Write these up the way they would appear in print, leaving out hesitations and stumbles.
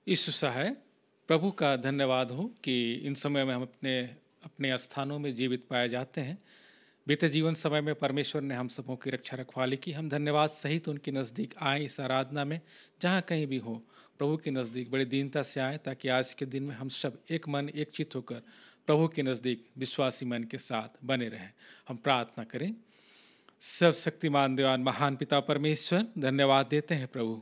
ईशुसा है। प्रभु का धन्यवाद हो कि इन समय में हम अपने अपने स्थानों में जीवित पाए जाते हैं। बीते जीवन समय में परमेश्वर ने हम सबों की रक्षा रखवाली की। हम धन्यवाद सहित उनके नज़दीक आए इस आराधना में, जहाँ कहीं भी हो प्रभु के नज़दीक बड़ी दीनता से आए, ताकि आज के दिन में हम सब एक मन एक चित्त होकर प्रभु के नज़दीक विश्वासी मन के साथ बने रहें। हम प्रार्थना करें। सब शक्तिमान देवान महान पिता परमेश्वर, धन्यवाद देते हैं प्रभु,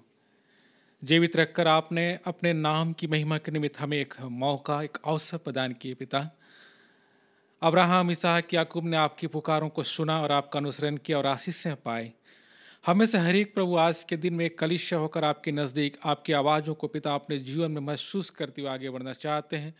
जीवित रखकर आपने अपने नाम की महिमा के निमित्त हमें एक मौका, एक अवसर प्रदान किए। पिता, अब्राहम, इसहाक, याकूब ने आपकी पुकारों को सुना और आपका अनुसरण किया और आशीषें पाए। हमें से हर एक प्रभु आज के दिन में एक कलीसिया होकर आपके नज़दीक आपकी आवाज़ों को पिता अपने जीवन में महसूस करते हुए आगे बढ़ना चाहते हैं।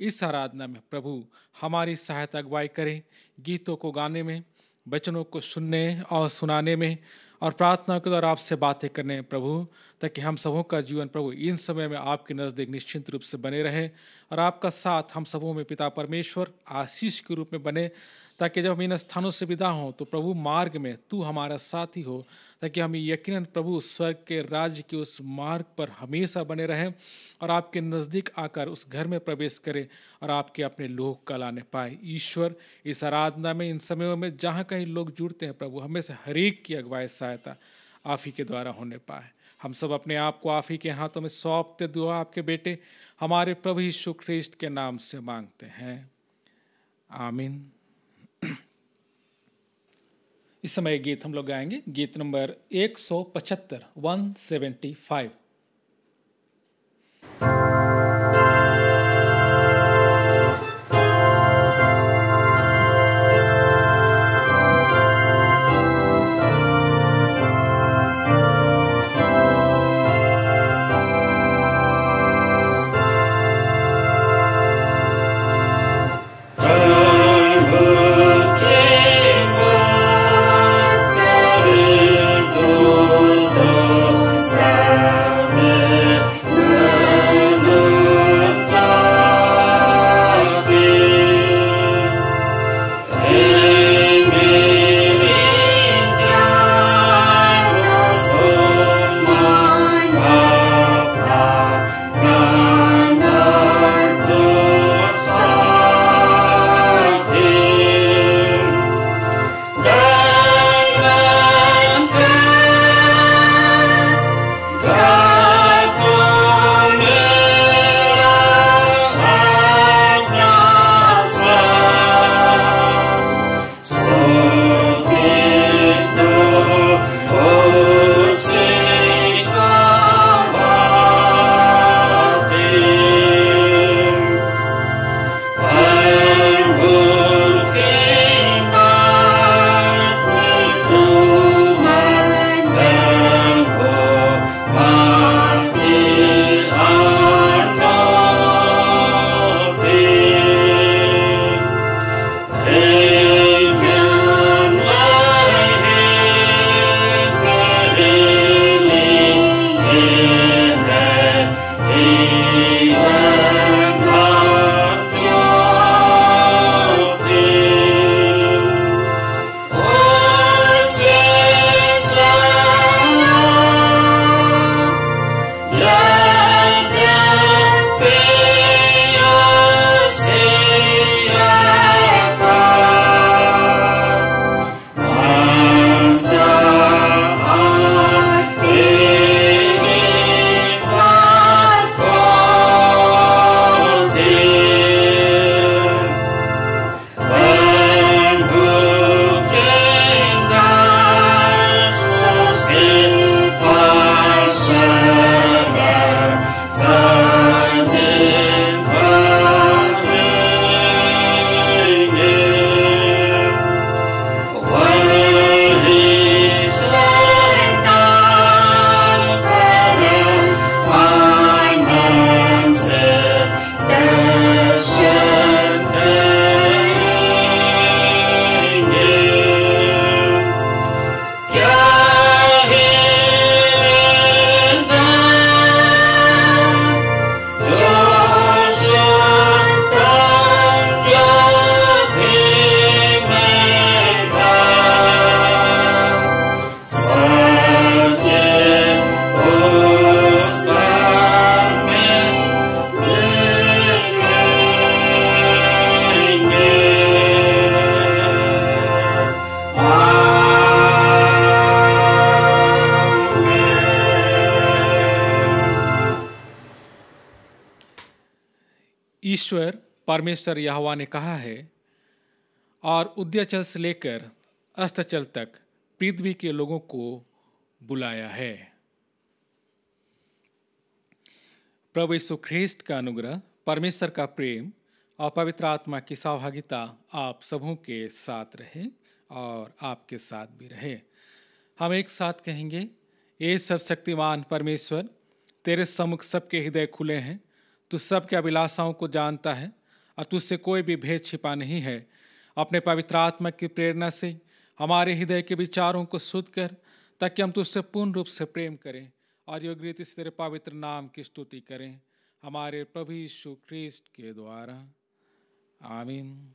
इस आराधना में प्रभु हमारी सहायता अगुवाई करें, गीतों को गाने में, वचनों को सुनने और सुनाने में और प्रार्थना के द्वारा आपसे बातें करने में प्रभु, ताकि हम सबों का जीवन प्रभु इन समय में आपके नज़दीक निश्चिंत रूप से बने रहे और आपका साथ हम सबों में पिता परमेश्वर आशीष के रूप में बने, ताकि जब हम इन स्थानों से विदा हों तो प्रभु मार्ग में तू हमारा साथी हो, ताकि हम यकीनन प्रभु स्वर्ग के राज्य के उस मार्ग पर हमेशा बने रहें और आपके नज़दीक आकर उस घर में प्रवेश करें और आपके अपने लोग का लाने पाए। ईश्वर, इस आराधना में इन समयों में जहाँ कहीं लोग जुड़ते हैं प्रभु, हमें से हर एक की अगुवाई सहायता आप ही के द्वारा होने पाए। हम सब अपने आप को आप ही के हाथों में सौंपते दुआ आपके बेटे हमारे प्रभु यीशु ख्रीष्ट के नाम से मांगते हैं, आमीन। इस समय गीत हम लोग गाएंगे, गीत नंबर 175, 175। ईश्वर परमेश्वर यहोवा ने कहा है और उदयाचल से लेकर अस्ताचल तक पृथ्वी के लोगों को बुलाया है। प्रभु यीशु ख्रीस्ट का अनुग्रह, परमेश्वर का प्रेम और पवित्र आत्मा की सहभागिता आप सबों के साथ रहे और आपके साथ भी रहे। हम एक साथ कहेंगे, ये सर्वशक्तिमान परमेश्वर, तेरे सम्मुख सबके हृदय खुले हैं। तू सबके अभिलाषाओं को जानता है और तुझसे कोई भी भेद छिपा नहीं है। अपने पवित्र आत्मा की प्रेरणा से हमारे हृदय के विचारों को शुद्ध कर, ताकि हम तुझसे पूर्ण रूप से प्रेम करें और योग्य रीति से तेरे पवित्र नाम की स्तुति करें, हमारे प्रभु यीशु ख्रीस्ट के द्वारा। आमीन।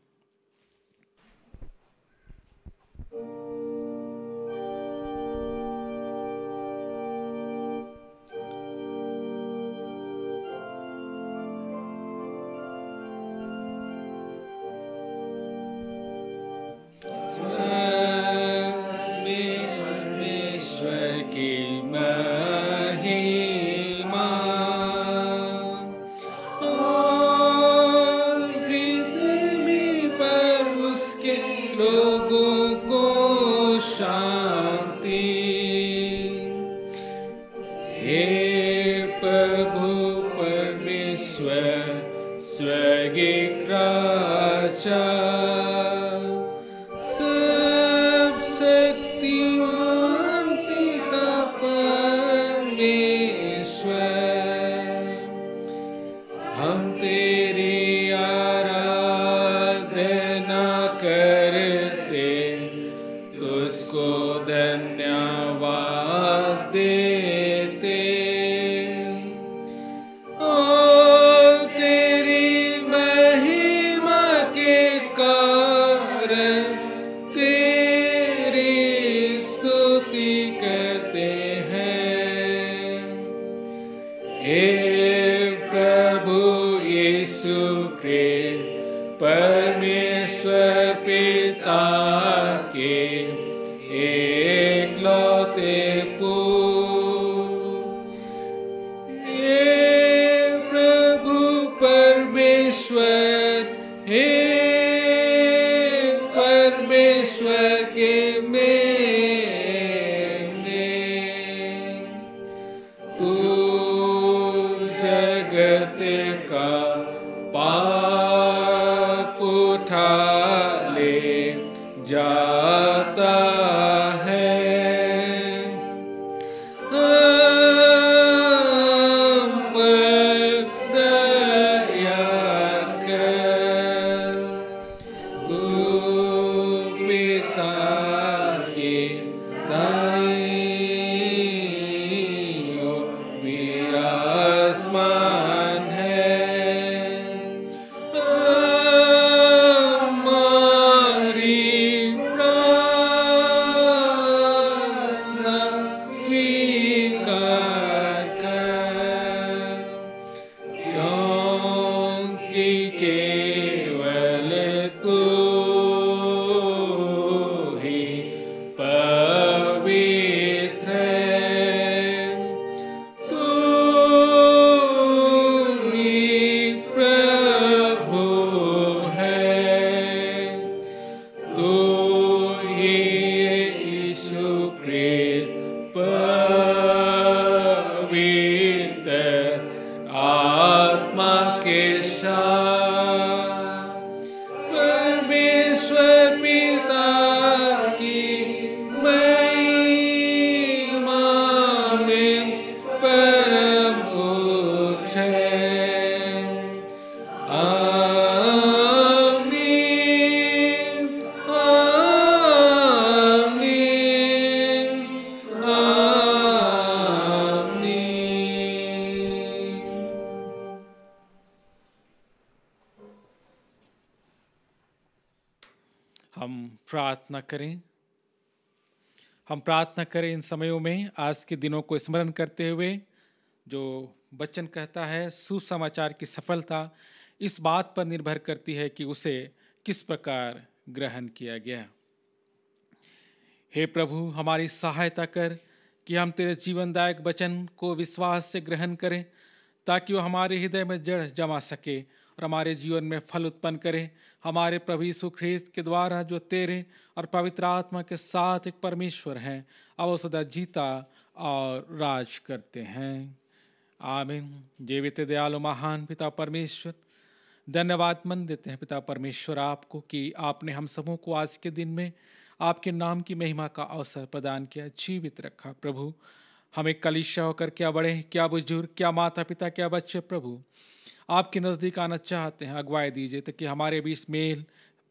हम प्रार्थना करें इन समयों में, आज के दिनों को स्मरण करते हुए, जो वचन कहता है सुसमाचार की सफलता इस बात पर निर्भर करती है कि उसे किस प्रकार ग्रहण किया गया। हे प्रभु, हमारी सहायता कर कि हम तेरे जीवनदायक वचन को विश्वास से ग्रहण करें, ताकि वह हमारे हृदय में जड़ जमा सके और हमारे जीवन में फल उत्पन्न करे। हमारे प्रभु यीशु ख्रीस्त के द्वारा जो तेरे और पवित्र आत्मा के साथ एक परमेश्वर हैं, अब वो सदा जीता और राज करते हैं। आमीन। जीवित दयालु महान पिता परमेश्वर, धन्यवाद मन देते हैं पिता परमेश्वर आपको कि आपने हम सबों को आज के दिन में आपके नाम की महिमा का अवसर प्रदान किया, जीवित रखा। प्रभु हम एक कलीसिया होकर क्या बड़े, क्या बुजुर्ग, क्या माता पिता, क्या बच्चे प्रभु आपके नज़दीक आना चाहते हैं। अगुवाई दीजिए ताकि हमारे बीच मेल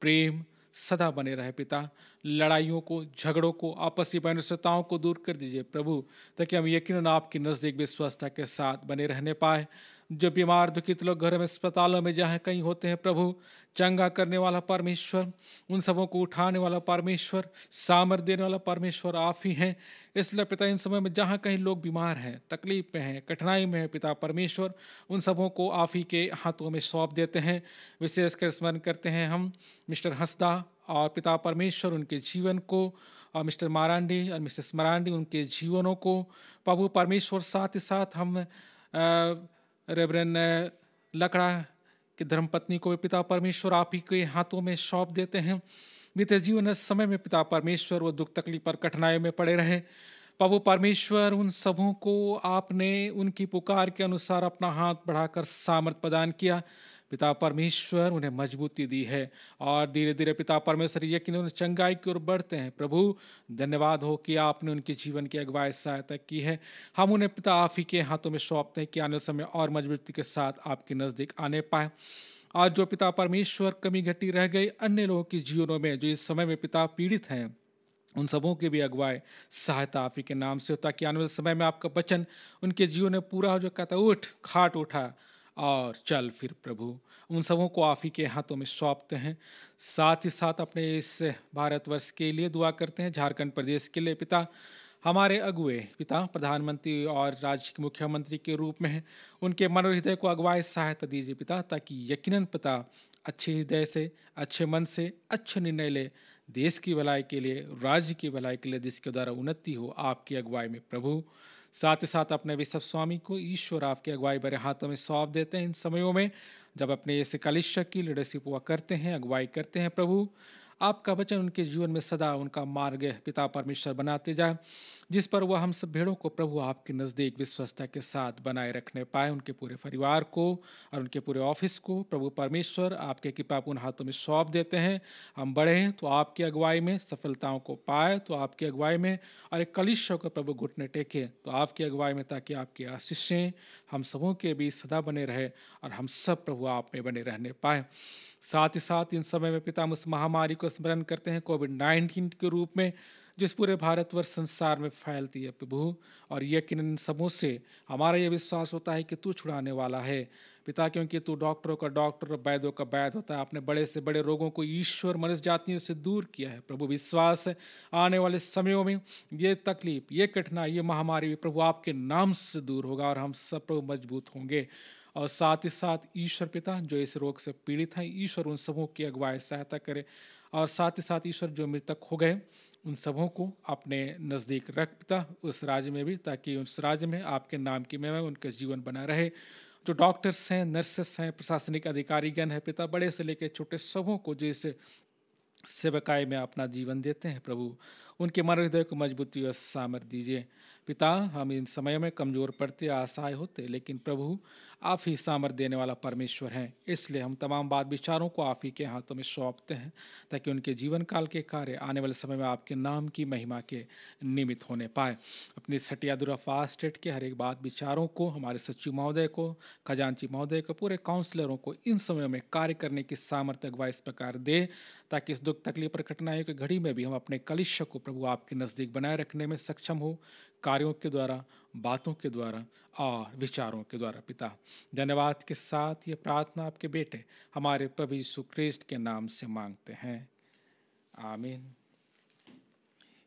प्रेम सदा बने रहे पिता। लड़ाइयों को, झगड़ों को, आपसी मनस्ताओं को दूर कर दीजिए प्रभु, ताकि हम यकीनन आपके नज़दीक विश्वस्तता के साथ बने रहने पाए। जो बीमार दुखित लोग घरों में, अस्पतालों में, जहाँ कहीं होते हैं प्रभु, चंगा करने वाला परमेश्वर, उन सबों को उठाने वाला परमेश्वर, सामर्थ्य देने वाला परमेश्वर आप ही हैं। इसलिए पिता इन समय में जहाँ कहीं लोग बीमार हैं, तकलीफ में हैं, कठिनाई में हैं पिता परमेश्वर, उन सबों को आप ही के हाथों में सौंप देते हैं। विशेषकर स्मरण करते हैं हम मिस्टर हंसदा और पिता परमेश्वर उनके जीवन को, और मिस्टर मारांडी और मिसेस मारांडी उनके जीवनों को प्रभु परमेश्वर। साथ ही साथ हम रेवरेंड लकड़ा की धर्मपत्नी को भी पिता परमेश्वर आप ही के हाथों में सौंप देते हैं। बीते जीवन समय में पिता परमेश्वर वो दुख तकलीफ पर कठिनाई में पड़े रहे प्रभु परमेश्वर, उन सबों को आपने उनकी पुकार के अनुसार अपना हाथ बढ़ाकर सामर्थ प्रदान किया पिता परमेश्वर, उन्हें मजबूती दी है और धीरे धीरे पिता परमेश्वर यकीन उन्हें चंगाई की ओर बढ़ते हैं। प्रभु धन्यवाद हो कि आपने उनके जीवन की अगुवाई सहायता की है। हम उन्हें पिता आप ही के हाथों में सौंपते हैं कि आने वाले समय और मजबूती के साथ आपके नज़दीक आने पाए। आज जो पिता परमेश्वर कमी घटी रह गई अन्य लोगों के जीवनों में, जो इस समय में पिता पीड़ित हैं, उन सबों के भी अगुवाई सहायता आप ही के नाम से होता कि आने वाले समय में आपका वचन उनके जीवन में पूरा हो, जो कहता उठ खाट उठा और चल फिर। प्रभु उन सबों को आप ही के हाथों में सौंपते हैं। साथ ही साथ अपने इस भारतवर्ष के लिए दुआ करते हैं, झारखंड प्रदेश के लिए पिता, हमारे अगुए पिता प्रधानमंत्री और राज्य के मुख्यमंत्री के रूप में हैं, उनके मन और हृदय को अगुवाई सहायता दीजिए पिता, ताकि यकीनन पिता अच्छे हृदय से, अच्छे मन से अच्छे निर्णय ले, देश की भलाई के लिए, राज्य की भलाई के लिए, जिसके द्वारा उन्नति हो आपकी अगुवाई में। प्रभु साथ ही साथ अपने विश्व स्वामी को ईश्वर आपके अगुवाई भरे हाथों में सौंप देते हैं इन समयों में जब अपने इस कलिशा की लीडरशिप हुआ करते हैं, अगुवाई करते हैं। प्रभु आपका वचन उनके जीवन में सदा उनका मार्ग पिता परमेश्वर बनाते जाए, जिस पर वह हम सब भेड़ों को प्रभु आपके नज़दीक विश्वस्तता के साथ बनाए रखने पाए। उनके पूरे परिवार को और उनके पूरे ऑफिस को प्रभु परमेश्वर आपके कृपापूर्ण हाथों में सौंप देते हैं। हम बढ़ें तो आपकी अगुवाई में, सफलताओं को पाए तो आपकी अगुवाई में, और एक कलिशा को प्रभु घुटने टेके तो आपकी अगुवाई में, ताकि आपकी आशीषें हम सबों के बीच सदा बने रहे और हम सब प्रभु आप में बने रहने पाए। साथ ही साथ इन समय में पिता उस महामारी को स्मरण करते हैं कोविड-19 के रूप में, जिस पूरे भारतवर्ष संसार में फैलती है प्रभु, और यकीन इन सबों से हमारा ये विश्वास होता है कि तू छुड़ाने वाला है पिता, क्योंकि तू डॉक्टरों का डॉक्टर और वैद्यों का वैद्य होता है। आपने बड़े से बड़े रोगों को ईश्वर मनुष्य जातियों से दूर किया है प्रभु। विश्वास है आने वाले समयों में ये तकलीफ, ये कठिनाई, ये महामारी भी प्रभु आपके नाम से दूर होगा और हम सब प्रभु मजबूत होंगे। और साथ ही साथ ईश्वर पिता जो इस रोग से पीड़ित हैं, ईश्वर उन सबों की अगुवाई सहायता करे, और साथ ही साथ ईश्वर जो मृतक हो गए उन सबों को अपने नज़दीक रख पिता उस राज्य में भी, ताकि उस राज्य में आपके नाम की महिमा उनका जीवन बना रहे। जो डॉक्टर्स हैं, नर्सेस हैं, प्रशासनिक अधिकारीगण हैं पिता, बड़े से लेकर छोटे सबों को जो इस सेवकाई में अपना जीवन देते हैं प्रभु, उनके मन हृदय को मजबूती और सामर्थ्य दीजिए पिता। हम इन समय में कमज़ोर पड़ते, असहाय होते, लेकिन प्रभु आप ही सामर्थ्य देने वाला परमेश्वर हैं। इसलिए हम तमाम बात विचारों को आप ही के हाथों में सौंपते हैं, ताकि उनके जीवन काल के कार्य आने वाले समय में आपके नाम की महिमा के निमित्त होने पाए। अपनी छठिया दूरफा स्टेट के हर एक बात विचारों को, हमारे सचिव महोदय को, खजांची महोदय को, पूरे काउंसलरों को इन समयों में कार्य करने की सामर्थ्य अगुवाई इस प्रकार दे, ताकि इस दुख तकलीफ और कठिनाइयों की घड़ी में भी हम अपने कलिशा को प्रभु आपके नज़दीक बनाए रखने में सक्षम हो, कार्यों के द्वारा, बातों के द्वारा और विचारों के द्वारा पिता। धन्यवाद के साथ ये प्रार्थना आपके बेटे हमारे प्रभु यीशु ख्रीस्ट के नाम से मांगते हैं, आमीन।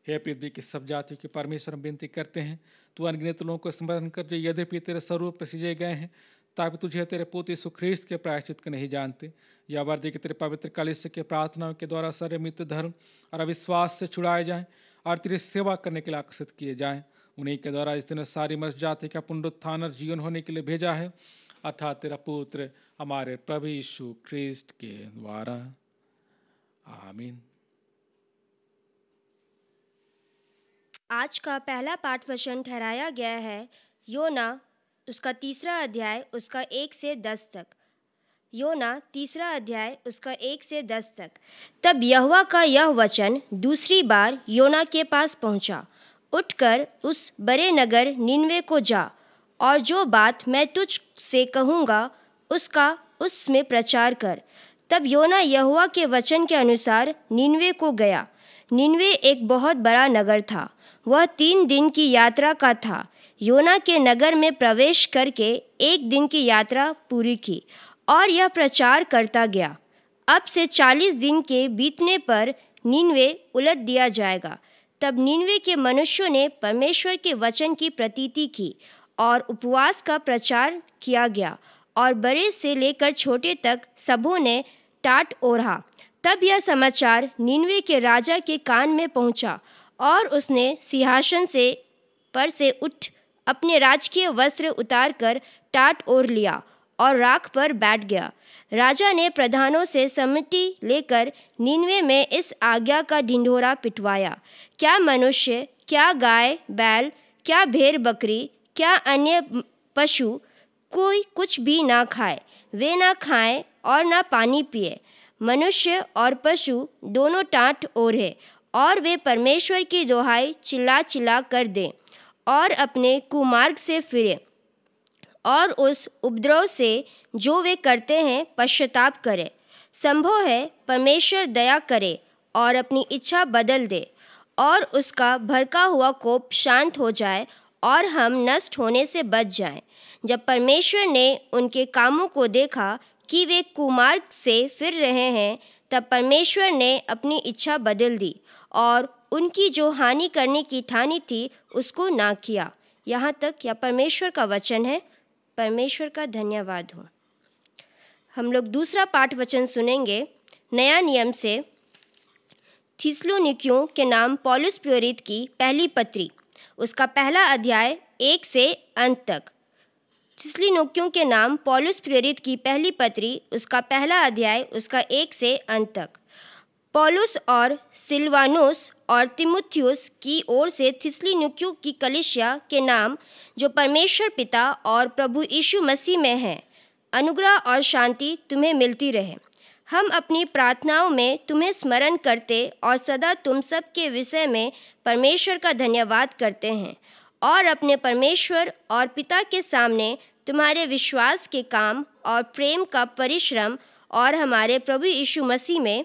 हे पृथ्वी की सब जातियों के परमेश्वर हम विनती करते हैं, तू अनगिनत लोगों को स्मरण कर जो यद्यपि तेरे स्वरूप प्रसिजे गए हैं, ताकि तुझे तेरे पुत्र यीशु ख्रीस्त के प्रायश्चित को नहीं जानते, या वर्दी के तेरे पवित्र कलिसिया के प्रार्थनाओं के द्वारा सारे मित्र धर्म और अविश्वास से छुड़ाए जाएं और तेरी सेवा करने के लिए आकर्षित किए जाएं। उन्हीं के द्वारा इस दिन सारी मनुष्य जाति का पुनरुत्थान और जीवन होने के लिए भेजा है, अर्थात तेरा पुत्र हमारे प्रभु यीशु ख्रिस्ट के द्वारा। आमीन। आज का पहला पाठ वचन ठहराया गया है योना उसका 3 अध्याय उसका 1 से 10 तक। योना 3 अध्याय उसका 1 से 10 तक। तब यहोवा का यह वचन दूसरी बार योना के पास पहुंचा, उठकर उस बड़े नगर निनवे को जा और जो बात मैं तुझ से कहूँगा उसका उसमें प्रचार कर। तब योना यहोवा के वचन के अनुसार निनवे को गया। निनवे एक बहुत बड़ा नगर था, वह 3 दिन की यात्रा का था। योना के नगर में प्रवेश करके 1 दिन की यात्रा पूरी की और यह प्रचार करता गया, अब से 40 दिन के बीतने पर निनवे उलट दिया जाएगा। तब निनवे के मनुष्यों ने परमेश्वर के वचन की प्रतीति की और उपवास का प्रचार किया गया और बड़े से लेकर छोटे तक सबों ने टाट ओढ़ा। तब यह समाचार निनवे के राजा के कान में पहुंचा और उसने सिंहासन से उठ अपने राजकीय वस्त्र उतारकर टाट ओढ़ लिया और राख पर बैठ गया। राजा ने प्रधानों से सम्मति लेकर निनवे में इस आज्ञा का ढिंढोरा पिटवाया, क्या मनुष्य, क्या गाय बैल, क्या भेड़ बकरी, क्या अन्य पशु कोई कुछ भी ना खाए, वे ना खाएं और ना पानी पिए। मनुष्य और पशु दोनों टाट ओढ़े और वे परमेश्वर की दुहाई चिल्ला चिल्ला कर दें और अपने कुमार्ग से फिरे और उस उपद्रव से जो वे करते हैं पश्चाताप करें। संभव है परमेश्वर दया करे और अपनी इच्छा बदल दे और उसका भड़का हुआ कोप शांत हो जाए और हम नष्ट होने से बच जाएं। जब परमेश्वर ने उनके कामों को देखा कि वे कुमार्ग से फिर रहे हैं, तब परमेश्वर ने अपनी इच्छा बदल दी और उनकी जो हानि करने की ठानी थी उसको ना किया। यहाँ तक यह परमेश्वर का वचन है। परमेश्वर का धन्यवाद हो। हम लोग दूसरा पाठ वचन सुनेंगे नया नियम से थिस्सलुनीकियों के नाम पौलुस प्रेरित की पहली पत्री, उसका 1 अध्याय 1 से अंत तक। थिस्सलुनीकियों के नाम पौलुस प्रेरित की पहली पत्री, उसका 1 अध्याय उसका 1 से अंत तक। पौलुस और सिलवानुस और तीमुथियुस की ओर से थिस्सलुनीकियों की कलीसिया के नाम जो परमेश्वर पिता और प्रभु यीशु मसीह में है, अनुग्रह और शांति तुम्हें मिलती रहे। हम अपनी प्रार्थनाओं में तुम्हें स्मरण करते और सदा तुम सब के विषय में परमेश्वर का धन्यवाद करते हैं और अपने परमेश्वर और पिता के सामने तुम्हारे विश्वास के काम और प्रेम का परिश्रम और हमारे प्रभु यीशु मसीह में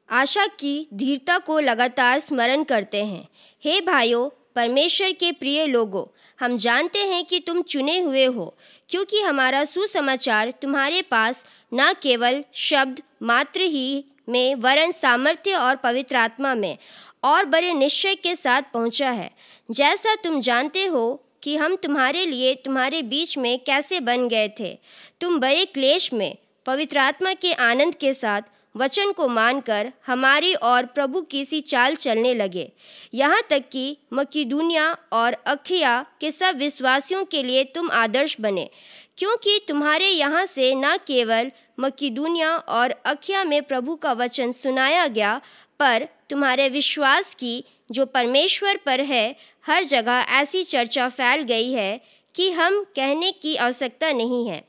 आशा की धीरता को लगातार स्मरण करते हैं। हे भाइयों, परमेश्वर के प्रिय लोगों, हम जानते हैं कि तुम चुने हुए हो, क्योंकि हमारा सुसमाचार तुम्हारे पास न केवल शब्द मात्र ही में वरन सामर्थ्य और पवित्र आत्मा में और बड़े निश्चय के साथ पहुंचा है। जैसा तुम जानते हो कि हम तुम्हारे लिए तुम्हारे बीच में कैसे बन गए थे। तुम बड़े क्लेश में पवित्र आत्मा के आनंद के साथ वचन को मानकर हमारी और प्रभु की सी चाल चलने लगे, यहाँ तक कि मकिदुनिया और अखिया के सब विश्वासियों के लिए तुम आदर्श बने, क्योंकि तुम्हारे यहाँ से न केवल मकिदुनिया और अखिया में प्रभु का वचन सुनाया गया, पर तुम्हारे विश्वास की जो परमेश्वर पर है हर जगह ऐसी चर्चा फैल गई है कि हम कहने की आवश्यकता नहीं है,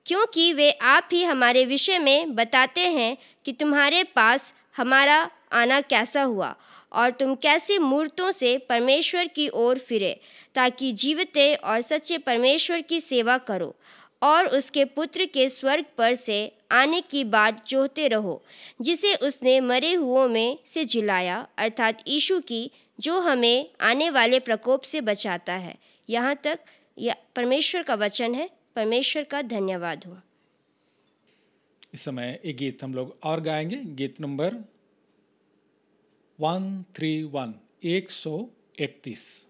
क्योंकि वे आप ही हमारे विषय में बताते हैं कि तुम्हारे पास हमारा आना कैसा हुआ और तुम कैसे मूर्तों से परमेश्वर की ओर फिरे, ताकि जीवते और सच्चे परमेश्वर की सेवा करो और उसके पुत्र के स्वर्ग पर से आने की बाट जोहते रहो, जिसे उसने मरे हुओं में से जिलाया, अर्थात यीशु की, जो हमें आने वाले प्रकोप से बचाता है। यहाँ तक यह परमेश्वर का वचन है। परमेश्वर का धन्यवाद हो। इस समय एक गीत हम लोग और गाएंगे, गीत नंबर 131 131।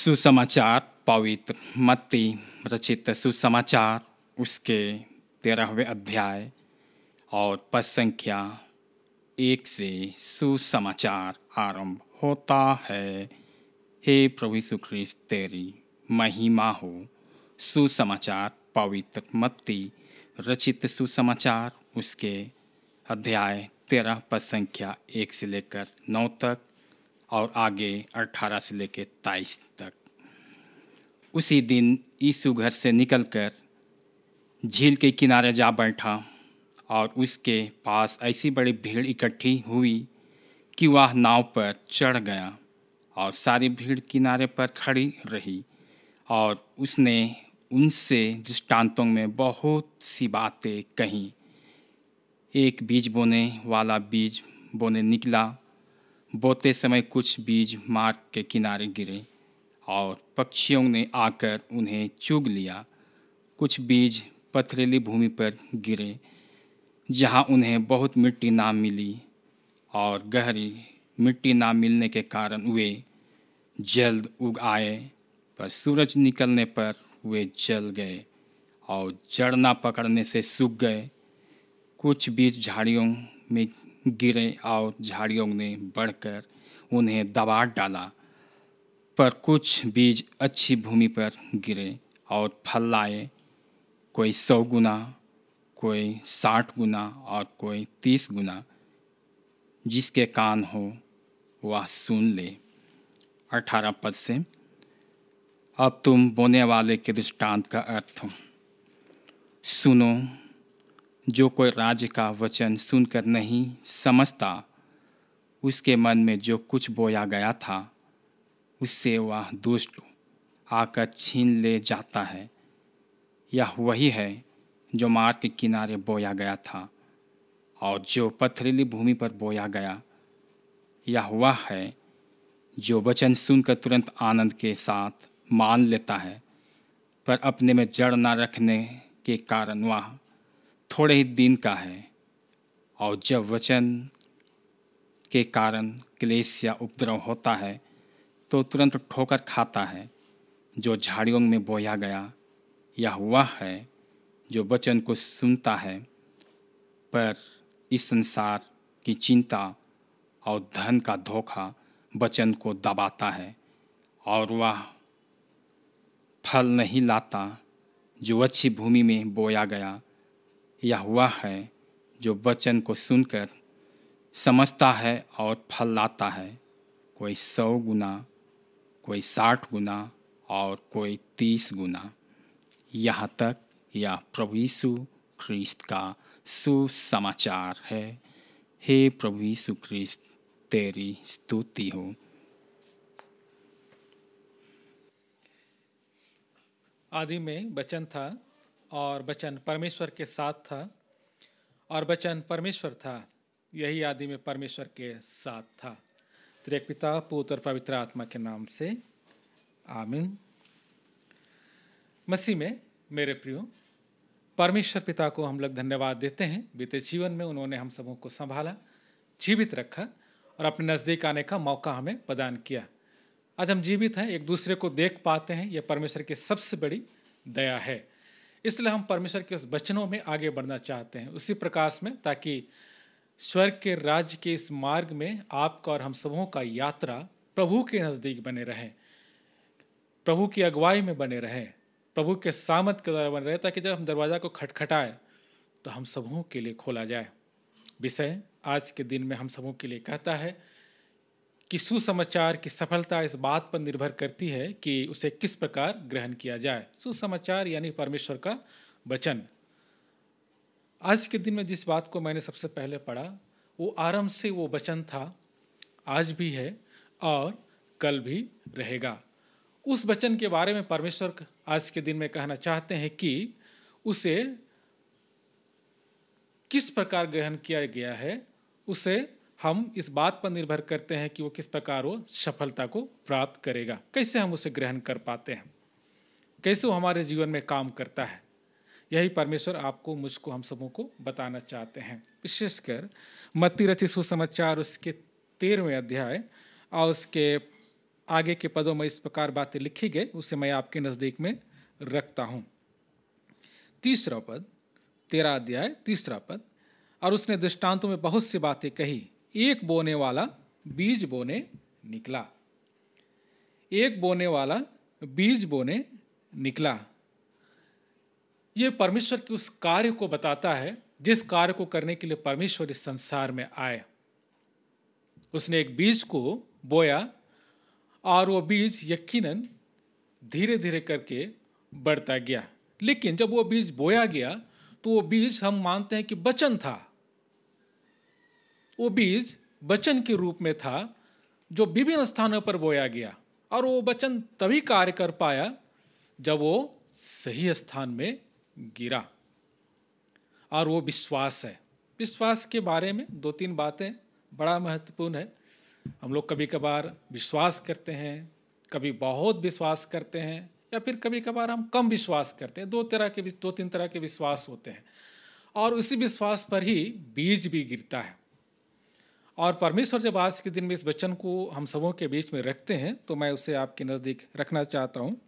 सुसमाचार पवित्र मत्ती रचित सुसमाचार उसके 13वें अध्याय और पद संख्या 1 से सुसमाचार आरंभ होता है। हे प्रभु यीशु ख्रीस्त तेरी महिमा हो। सुसमाचार पवित्र मत्ती रचित सुसमाचार उसके अध्याय 13 पद संख्या 1 से लेकर 9 तक और आगे 18 से लेकर 23 तक। उसी दिन यीशु घर से निकलकर झील के किनारे जा बैठा और उसके पास ऐसी बड़ी भीड़ इकट्ठी हुई कि वह नाव पर चढ़ गया और सारी भीड़ किनारे पर खड़ी रही और उसने उनसे दृष्टांतों में बहुत सी बातें कहीं। एक बीज बोने वाला बीज बोने निकला। बोते समय कुछ बीज मार्ग के किनारे गिरे और पक्षियों ने आकर उन्हें चुग लिया। कुछ बीज पथरीली भूमि पर गिरे जहां उन्हें बहुत मिट्टी ना मिली और गहरी मिट्टी ना मिलने के कारण वे जल्द उग आए, पर सूरज निकलने पर वे जल गए और जड़ ना पकड़ने से सूख गए। कुछ बीज झाड़ियों में गिरे और झाड़ियों ने बढ़कर उन्हें दबा डाला, पर कुछ बीज अच्छी भूमि पर गिरे और फल लाए, कोई 100 गुना, कोई 60 गुना और कोई 30 गुना। जिसके कान हो वह सुन ले। 18 पद से अब तुम बोने वाले के दृष्टांत का अर्थ सुनो। जो कोई राज्य का वचन सुनकर नहीं समझता, उसके मन में जो कुछ बोया गया था उससे वह दुष्ट आकर छीन ले जाता है। यह वही है जो मार्ग के किनारे बोया गया था और जो पथरीली भूमि पर बोया गया। यह वह है जो वचन सुनकर तुरंत आनंद के साथ मान लेता है, पर अपने में जड़ न रखने के कारण वह थोड़े ही दिन का है और जब वचन के कारण क्लेश या उपद्रव होता है तो तुरंत ठोकर खाता है। जो झाड़ियों में बोया गया यह वह है जो वचन को सुनता है, पर इस संसार की चिंता और धन का धोखा वचन को दबाता है और वह फल नहीं लाता। जो अच्छी भूमि में बोया गया यह वह है जो वचन को सुनकर समझता है और फल लाता है, कोई 100 गुना, कोई 60 गुना और कोई 30 गुना। यहाँ तक यह प्रभु यीशु ख्रीस्त का सुसमाचार है। हे प्रभु यीशु ख्रीस्त तेरी स्तुति हो। आदि में वचन था और वचन परमेश्वर के साथ था और वचन परमेश्वर था। यही आदि में परमेश्वर के साथ था। त्रिएक पिता पुत्र और पवित्र आत्मा के नाम से आमीन। मसीह में मेरे प्रियो, परमेश्वर पिता को हम लोग धन्यवाद देते हैं। बीते जीवन में उन्होंने हम सबों को संभाला, जीवित रखा और अपने नज़दीक आने का मौका हमें प्रदान किया। आज हम जीवित हैं, एक दूसरे को देख पाते हैं। यह परमेश्वर की सबसे बड़ी दया है। इसलिए हम परमेश्वर के उस वचनों में आगे बढ़ना चाहते हैं, उसी प्रकाश में, ताकि स्वर्ग के राज्य के इस मार्ग में आपका और हम सबों का यात्रा प्रभु के नज़दीक बने रहे, प्रभु की अगुवाई में बने रहे, प्रभु के सामर्थ के द्वारा बने रहे, ताकि जब हम दरवाज़ा को खटखटाए तो हम सबों के लिए खोला जाए। विषय आज के दिन में हम सबों के लिए कहता है कि सुसमाचार की सफलता इस बात पर निर्भर करती है कि उसे किस प्रकार ग्रहण किया जाए। सुसमाचार यानी परमेश्वर का वचन। आज के दिन में जिस बात को मैंने सबसे पहले पढ़ा वो आरंभ से वो वचन था, आज भी है और कल भी रहेगा। उस वचन के बारे में परमेश्वर आज के दिन में कहना चाहते हैं कि उसे किस प्रकार ग्रहण किया गया है। उसे हम इस बात पर निर्भर करते हैं कि वो किस प्रकार वो सफलता को प्राप्त करेगा, कैसे हम उसे ग्रहण कर पाते हैं, कैसे वो हमारे जीवन में काम करता है। यही परमेश्वर आपको, मुझको, हम सबों को बताना चाहते हैं। विशेषकर मत्ती रचित सुसमाचार उसके 13वें अध्याय और उसके आगे के पदों में इस प्रकार बातें लिखी गई, उसे मैं आपके नज़दीक में रखता हूँ। 3 पद, 13 अध्याय 3 पद। और उसने दृष्टांतों में बहुत सी बातें कही। एक बोने वाला बीज बोने निकला। एक बोने वाला बीज बोने निकला। ये परमेश्वर के उस कार्य को बताता है जिस कार्य को करने के लिए परमेश्वर इस संसार में आए। उसने एक बीज को बोया और वो बीज यकीनन धीरे धीरे करके बढ़ता गया। लेकिन जब वो बीज बोया गया तो वो बीज हम मानते हैं कि वचन था। वो बीज वचन के रूप में था जो विभिन्न स्थानों पर बोया गया, और वो वचन तभी कार्य कर पाया जब वो सही स्थान में गिरा। और वो विश्वास है। विश्वास के बारे में 2-3 बातें बड़ा महत्वपूर्ण है। हम लोग कभी कभार विश्वास करते हैं, कभी बहुत विश्वास करते हैं, या फिर कभी कभार हम कम विश्वास करते हैं। 2-3 तरह के विश्वास होते हैं, और उसी विश्वास पर ही बीज भी गिरता है। और परमेश्वर जब आज के दिन में इस वचन को हम सबों के बीच में रखते हैं तो मैं उसे आपके नज़दीक रखना चाहता हूँ।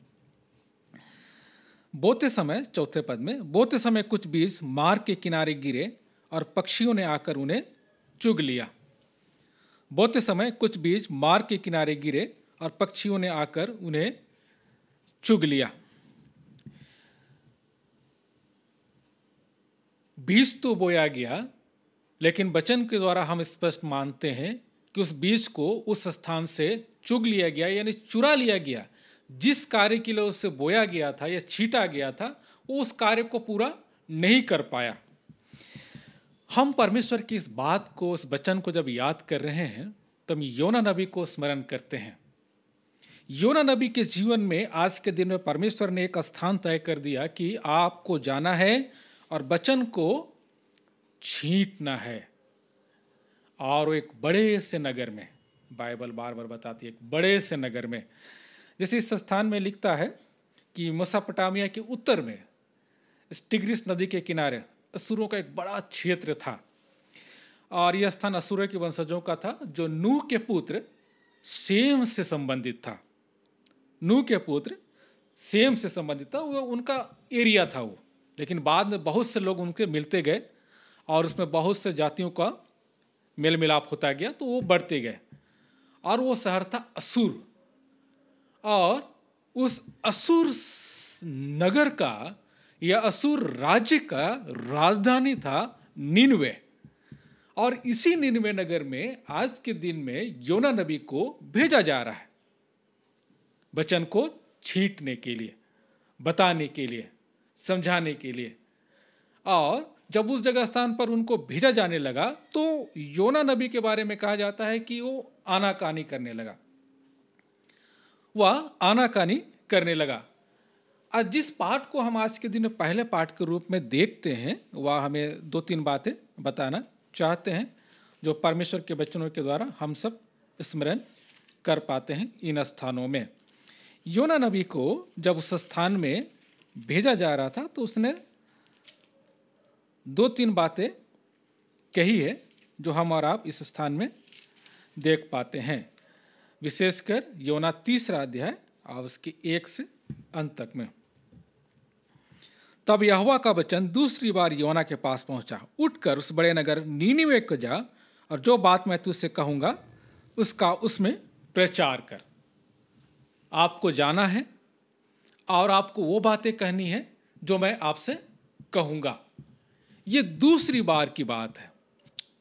बोते समय, 4 पद में, बोते समय कुछ बीज मार्ग के किनारे गिरे और पक्षियों ने आकर उन्हें चुग लिया। बोते समय कुछ बीज मार्ग के किनारे गिरे और पक्षियों ने आकर उन्हें चुग लिया। बीज तो बोया गया, लेकिन वचन के द्वारा हम स्पष्ट मानते हैं कि उस बीज को उस स्थान से चुग लिया गया, यानी चुरा लिया गया। जिस कार्य के लिए उसे बोया गया था या छीटा गया था, वो उस कार्य को पूरा नहीं कर पाया। हम परमेश्वर की इस बात को, उस वचन को जब याद कर रहे हैं तब योना नबी को स्मरण करते हैं। योना नबी के जीवन में आज के दिन में परमेश्वर ने एक स्थान तय कर दिया कि आपको जाना है और वचन को छींटना है। और एक बड़े से नगर में, बाइबल बार बार बताती है, एक बड़े से नगर में, जैसे इस स्थान में लिखता है कि मेसोपोटामिया के उत्तर में टिग्रिस नदी के किनारे असुरों का एक बड़ा क्षेत्र था। और यह स्थान असुरों के वंशजों का था जो नूह के पुत्र सेम से संबंधित था। नूह के पुत्र सेम से संबंधित था, वो उनका एरिया था वो। लेकिन बाद में बहुत से लोग उनके मिलते गए और उसमें बहुत से जातियों का मेल मिलाप होता गया, तो वो बढ़ते गए। और वो शहर था असुर, और उस असुर नगर का या असुर राज्य का राजधानी था निनवे। और इसी निनवे नगर में आज के दिन में योना नबी को भेजा जा रहा है वचन को छींटने के लिए, बताने के लिए, समझाने के लिए। और जब उस जगह स्थान पर उनको भेजा जाने लगा तो योना नबी के बारे में कहा जाता है कि वो आनाकानी करने लगा। वह आनाकानी करने लगा। आज जिस पाठ को हम आज के दिन में पहले पाठ के रूप में देखते हैं, वह हमें 2-3 बातें बताना चाहते हैं जो परमेश्वर के वचनों के द्वारा हम सब स्मरण कर पाते हैं इन स्थानों में। योना नबी को जब उस स्थान में भेजा जा रहा था तो उसने 2-3 बातें कही है जो हम और आप इस स्थान में देख पाते हैं। विशेषकर योना 3 अध्याय और उसके 1 से अंत तक में। तब यहोवा का वचन दूसरी बार योना के पास पहुंचा, उठकर उस बड़े नगर नीनिवे को जा और जो बात मैं तुझसे कहूंगा उसका उसमें प्रचार कर। आपको जाना है और आपको वो बातें कहनी है जो मैं आपसे कहूंगा। ये दूसरी बार की बात है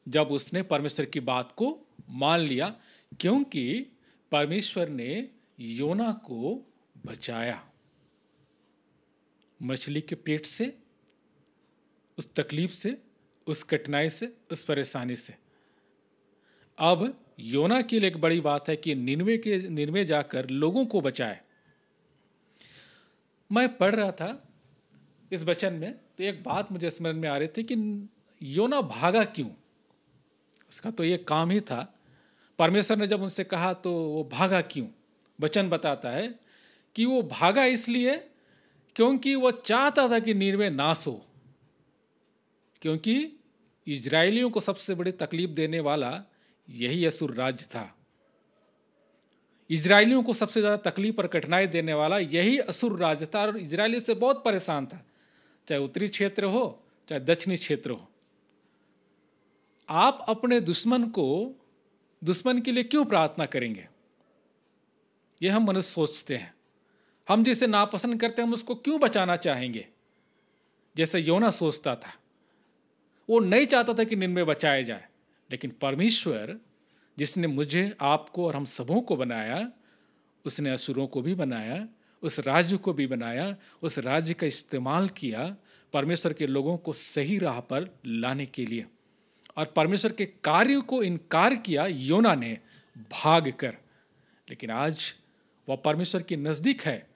जब उसने परमेश्वर की बात को मान लिया, क्योंकि परमेश्वर ने योना को बचाया मछली के पेट से, उस तकलीफ से, उस कठिनाई से, उस परेशानी से। अब योना के लिए एक बड़ी बात है कि निनवे जाकर लोगों को बचाए। मैं पढ़ रहा था इस वचन में तो एक बात मुझे स्मरण में आ रही थी कि योना भागा क्यों। उसका तो ये काम ही था। परमेश्वर ने जब उनसे कहा तो वो भागा क्यों। वचन बताता है कि वो भागा इसलिए क्योंकि वो चाहता था कि निनवे नाश हो, क्योंकि इजरायलियों को सबसे बड़ी तकलीफ देने वाला यही असुर राज्य था। इजरायलियों को सबसे ज़्यादा तकलीफ और कठिनाई देने वाला यही असुर राज था और इजरायली से बहुत परेशान था, चाहे उत्तरी क्षेत्र हो चाहे दक्षिणी क्षेत्र हो। आप अपने दुश्मन के लिए क्यों प्रार्थना करेंगे? ये हम मनुष्य सोचते हैं। हम जिसे नापसंद करते हैं हम उसको क्यों बचाना चाहेंगे? जैसे योना सोचता था, वो नहीं चाहता था कि निन्वे बचाया जाए, लेकिन परमेश्वर जिसने मुझे, आपको और हम सबों को बनाया, उसने असुरों को भी बनाया, उस राज्य को भी बनाया, उस राज्य का इस्तेमाल किया परमेश्वर के लोगों को सही राह पर लाने के लिए। और परमेश्वर के कार्य को इनकार किया योना ने भाग कर। लेकिन आज वह परमेश्वर के नज़दीक है,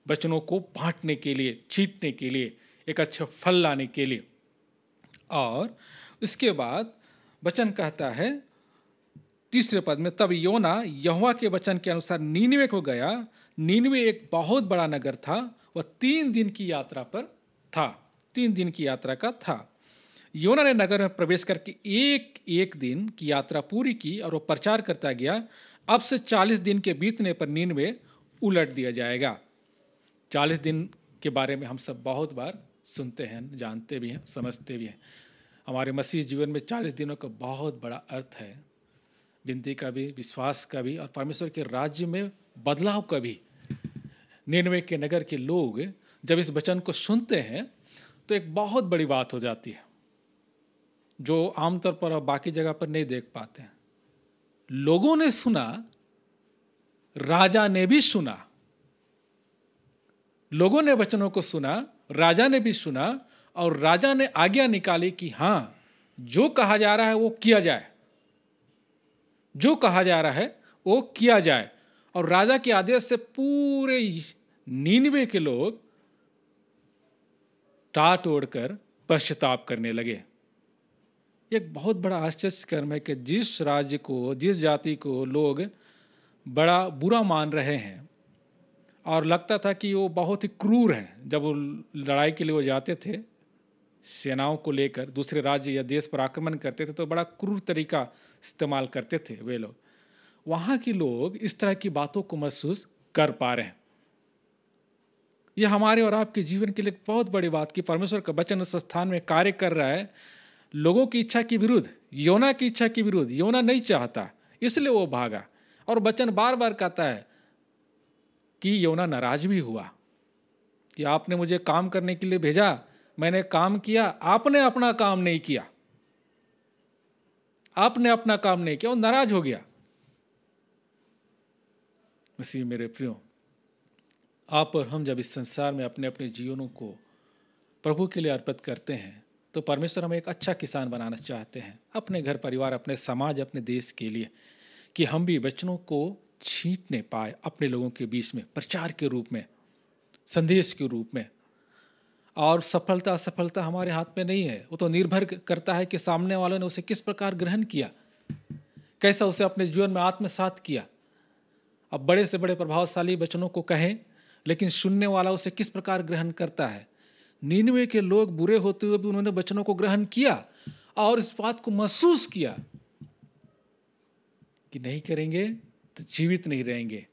वचनों को बांटने के लिए, छींटने के लिए, एक अच्छा फल लाने के लिए। और उसके बाद वचन कहता है तीसरे पद में, तब योना यहोवा के वचन के अनुसार नीनवे को गया। नीनवे एक बहुत बड़ा नगर था, वह 3 दिन की यात्रा पर था, 3 दिन की यात्रा का था। योना ने नगर में प्रवेश करके एक दिन की यात्रा पूरी की और वह प्रचार करता गया, अब से 40 दिन के बीतने पर नीनवे उलट दिया जाएगा। 40 दिन के बारे में हम सब बहुत बार सुनते हैं, जानते भी हैं, समझते भी हैं। हमारे मसीह जीवन में 40 दिनों का बहुत बड़ा अर्थ है, विनती का भी, विश्वास का भी, और परमेश्वर के राज्य में बदलाव का भी। नीनवे के नगर के लोग जब इस वचन को सुनते हैं तो एक बहुत बड़ी बात हो जाती है, जो आमतौर पर आप बाकी जगह पर नहीं देख पाते हैं। लोगों ने सुना, राजा ने भी सुना। लोगों ने वचनों को सुना, राजा ने भी सुना, और राजा ने आज्ञा निकाली कि हाँ, जो कहा जा रहा है वो किया जाए, जो कहा जा रहा है वो किया जाए। और राजा के आदेश से पूरे नीनवे के लोग टाट ओढ़कर पश्चाताप करने लगे। एक बहुत बड़ा आश्चर्यकर्म है कि जिस राज्य को, जिस जाति को लोग बड़ा बुरा मान रहे हैं और लगता था कि वो बहुत ही क्रूर हैं, जब वो लड़ाई के लिए वो जाते थे, सेनाओं को लेकर दूसरे राज्य या देश पर आक्रमण करते थे, तो बड़ा क्रूर तरीका इस्तेमाल करते थे वे लोग। वहाँ के लोग इस तरह की बातों को महसूस कर पा रहे हैं। यह हमारे और आपके जीवन के लिए एक बहुत बड़ी बात कि परमेश्वर का वचन उस स्थान में कार्य कर रहा है, लोगों की इच्छा के विरुद्ध, योना की इच्छा के विरुद्ध। योना नहीं चाहता, इसलिए वो भागा। और वचन बार बार कहता है कि योना नाराज भी हुआ कि आपने मुझे काम करने के लिए भेजा, मैंने काम किया, आपने अपना काम नहीं किया, आपने अपना काम नहीं किया, वो नाराज हो गया। मसीह मेरे प्रियो, आप और हम जब इस संसार में अपने अपने जीवनों को प्रभु के लिए अर्पित करते हैं तो परमेश्वर हमें एक अच्छा किसान बनाना चाहते हैं, अपने घर परिवार, अपने समाज, अपने देश के लिए, कि हम भी वचनों को छींटने पाए अपने लोगों के बीच में, प्रचार के रूप में, संदेश के रूप में। और सफलता असफलता हमारे हाथ में नहीं है, वो तो निर्भर करता है कि सामने वालों ने उसे किस प्रकार ग्रहण किया, कैसा उसे अपने जीवन में आत्मसात किया। अब बड़े से बड़े प्रभावशाली वचनों को कहें, लेकिन सुनने वाला उसे किस प्रकार ग्रहण करता है। नीनवे के लोग बुरे होते हुए भी उन्होंने वचनों को ग्रहण किया और इस बात को महसूस किया कि नहीं करेंगे तो जीवित नहीं रहेंगे,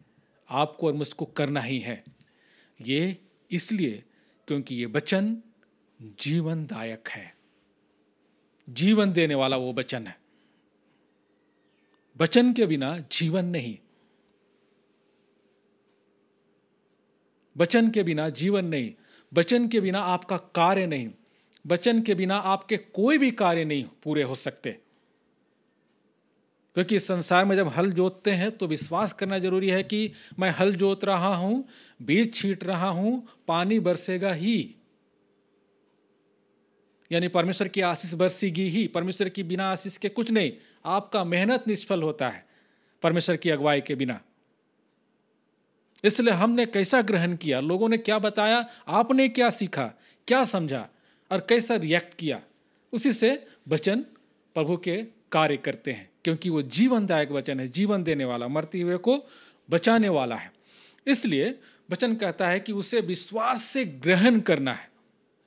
आपको और मुझको करना ही है। ये इसलिए क्योंकि ये वचन जीवनदायक है, जीवन देने वाला वो वचन है। वचन के बिना जीवन नहीं, वचन के बिना जीवन नहीं, वचन के बिना आपका कार्य नहीं, वचन के बिना आपके कोई भी कार्य नहीं पूरे हो सकते। क्योंकि इस संसार में जब हल जोतते हैं तो विश्वास करना जरूरी है कि मैं हल जोत रहा हूं, बीज छींट रहा हूं, पानी बरसेगा ही, यानी परमेश्वर की आशीष बरसेगी ही। परमेश्वर की बिना आशीष के कुछ नहीं, आपका मेहनत निष्फल होता है परमेश्वर की अगुवाई के बिना। इसलिए हमने कैसा ग्रहण किया, लोगों ने क्या बताया, आपने क्या सीखा, क्या समझा और कैसा रिएक्ट किया, उसी से वचन प्रभु के कार्य करते हैं। क्योंकि वो जीवनदायक वचन है, जीवन देने वाला, मरते हुए को बचाने वाला है। इसलिए वचन कहता है कि उसे विश्वास से ग्रहण करना है।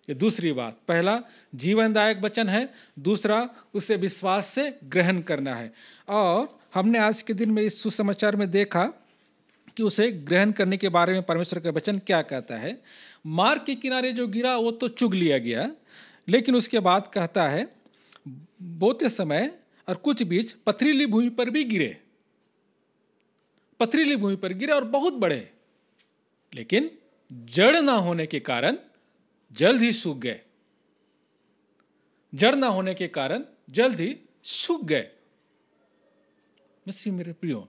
ये दूसरी बात, पहला जीवनदायक वचन है, दूसरा उसे विश्वास से ग्रहण करना है। और हमने आज के दिन में इस सुसमाचार में देखा कि उसे ग्रहण करने के बारे में परमेश्वर का वचन क्या कहता है। मार्ग के किनारे जो गिरा वो तो चुग लिया गया, लेकिन उसके बाद कहता है बोते समय और कुछ बीज पथरीली भूमि पर भी गिरे, पथरीली भूमि पर गिरे और बहुत बड़े, लेकिन जड़ ना होने के कारण जल्द ही सूख गए। जड़ ना होने के कारण जल्द ही सूख गए। मसीह मेरे प्रियो,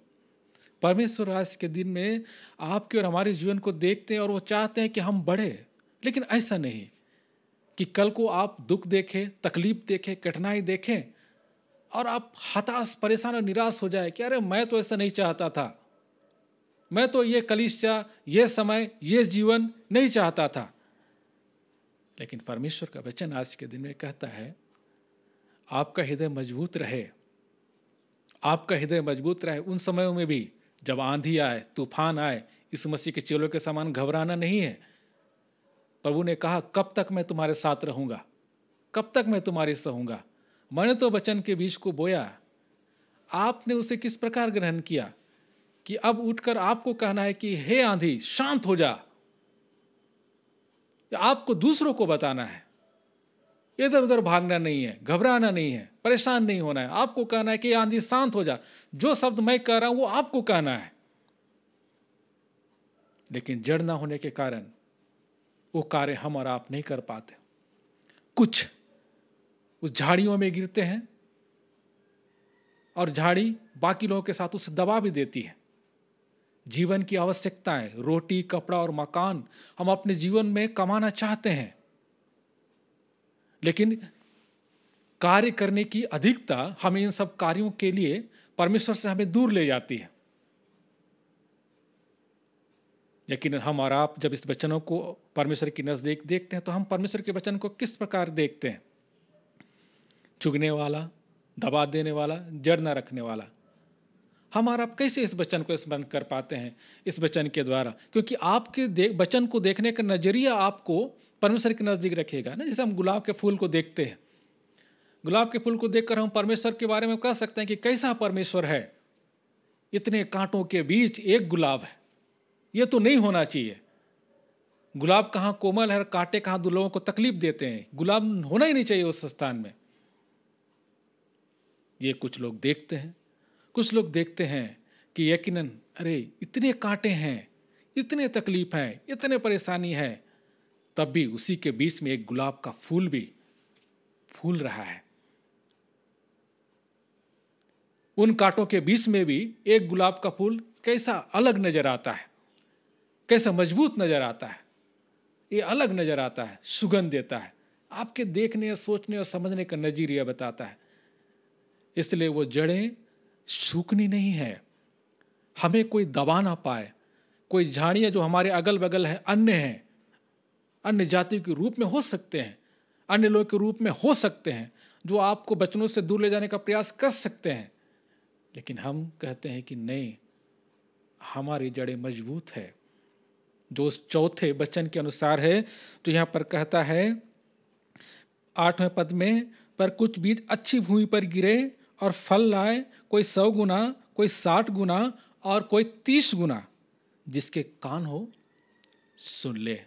परमेश्वर आज के दिन में आपके और हमारे जीवन को देखते हैं और वो चाहते हैं कि हम बढ़े, लेकिन ऐसा नहीं कि कल को आप दुख देखें, तकलीफ देखें, कठिनाई देखें और आप हताश, परेशान और निराश हो जाए कि अरे मैं तो ऐसा नहीं चाहता था, मैं तो ये कलीसिया, ये समय, ये जीवन नहीं चाहता था। लेकिन परमेश्वर का वचन आज के दिन में कहता है आपका हृदय मजबूत रहे, आपका हृदय मजबूत रहे। उन समयों में भी जब आंधी आए, तूफान आए, इस मसीह के चेलों के समान घबराना नहीं है। प्रभु ने कहा कब तक मैं तुम्हारे साथ रहूंगा, कब तक मैं तुम्हारे सहूंगा। मैंने तो वचन के बीज को बोया, आपने उसे किस प्रकार ग्रहण किया कि अब उठकर आपको कहना है कि हे आंधी शांत हो जा। आपको दूसरों को बताना है, इधर उधर भागना नहीं है, घबराना नहीं है, परेशान नहीं होना है। आपको कहना है कि आंधी शांत हो जा। जो शब्द मैं कह रहा हूं वो आपको कहना है। लेकिन जड़ ना होने के कारण वो कार्य हम और आप नहीं कर पाते। कुछ उस झाड़ियों में गिरते हैं और झाड़ी बाकी लोगों के साथ उसे दबा भी देती है। जीवन की आवश्यकताएं, रोटी, कपड़ा और मकान हम अपने जीवन में कमाना चाहते हैं, लेकिन कार्य करने की अधिकता हमें इन सब कार्यों के लिए परमेश्वर से हमें दूर ले जाती है। लेकिन हम और आप जब इस वचनों को परमेश्वर की नजदीक देखते हैं तो हम परमेश्वर के वचन को किस प्रकार देखते हैं? चुगने वाला, दबा देने वाला, जड़ न रखने वाला। हम और आप कैसे इस वचन को स्मरण कर पाते हैं? इस वचन के द्वारा, क्योंकि आपके वचन को देखने का नजरिया आपको परमेश्वर के नजदीक रखेगा ना। जैसे हम गुलाब के फूल को देखते हैं, गुलाब के फूल को देखकर हम परमेश्वर के बारे में कह सकते हैं कि कैसा परमेश्वर है। इतने कांटों के बीच एक गुलाब है, ये तो नहीं होना चाहिए। गुलाब कहाँ कोमल है, कांटे कहाँ लोगों को तकलीफ देते हैं। गुलाब होना ही नहीं चाहिए उस स्थान में। ये कुछ लोग देखते हैं। कुछ लोग देखते हैं कि यकीनन अरे इतने कांटे हैं, इतने तकलीफ हैं, इतने परेशानी है, तब भी उसी के बीच में एक गुलाब का फूल भी फूल रहा है। उन कांटों के बीच में भी एक गुलाब का फूल कैसा अलग नजर आता है, कैसा मजबूत नजर आता है। ये अलग नजर आता है, सुगंध देता है, आपके देखने, सोचने और समझने का नजरिया बताता है। इसलिए वो जड़ें सूखनी नहीं है, हमें कोई दबा ना पाए। कोई झाड़ियाँ जो हमारे अगल बगल है, अन्य हैं, अन्य जाति के रूप में हो सकते हैं, अन्य लोग के रूप में हो सकते हैं, जो आपको बचनों से दूर ले जाने का प्रयास कर सकते हैं। लेकिन हम कहते हैं कि नहीं, हमारी जड़ें मजबूत है। जो उस चौथे वचन के अनुसार है, तो यहाँ पर कहता है 8वें पद में, पर कुछ बीज अच्छी भूमि पर गिरे और फल लाए, कोई 100 गुना, कोई 60 गुना और कोई 30 गुना। जिसके कान हो सुन ले।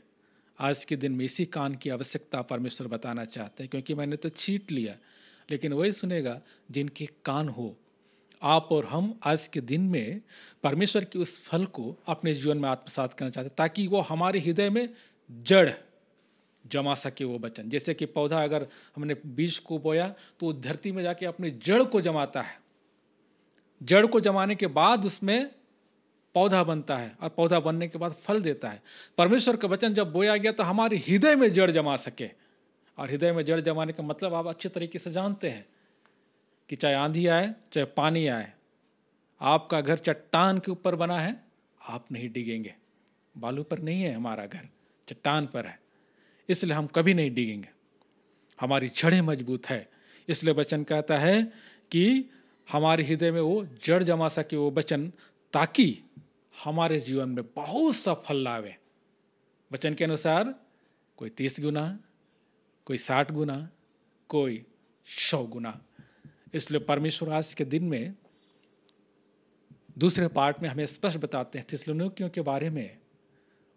आज के दिन में इसी कान की आवश्यकता परमेश्वर बताना चाहते हैं, क्योंकि मैंने तो छीट लिया, लेकिन वही सुनेगा जिनके कान हो। आप और हम आज के दिन में परमेश्वर के उस फल को अपने जीवन में आत्मसात करना चाहते हैं, ताकि वो हमारे हृदय में जड़ जमा सके वो वचन। जैसे कि पौधा, अगर हमने बीज को बोया तो वो धरती में जाके अपने जड़ को जमाता है। जड़ को जमाने के बाद उसमें पौधा बनता है और पौधा बनने के बाद फल देता है। परमेश्वर का वचन जब बोया गया तो हमारे हृदय में जड़ जमा सके। और हृदय में जड़ जमाने का मतलब आप अच्छे तरीके से जानते हैं कि चाहे आंधी आए, चाहे पानी आए, आपका घर चट्टान के ऊपर बना है, आप नहीं डिगेंगे। बालू पर नहीं है हमारा घर, चट्टान पर है, इसलिए हम कभी नहीं डिगेंगे। हमारी जड़ें मजबूत है। इसलिए वचन कहता है कि हमारे हृदय में वो जड़ जमा सके वो वचन, ताकि हमारे जीवन में बहुत सा फल लावे। वचन के अनुसार कोई 30 गुना, कोई 60 गुना, कोई 100 गुना। इसलिए परमेश्वर आज के दिन में दूसरे पार्ट में हमें स्पष्ट बताते हैं थिस्सलुनीकियों के बारे में।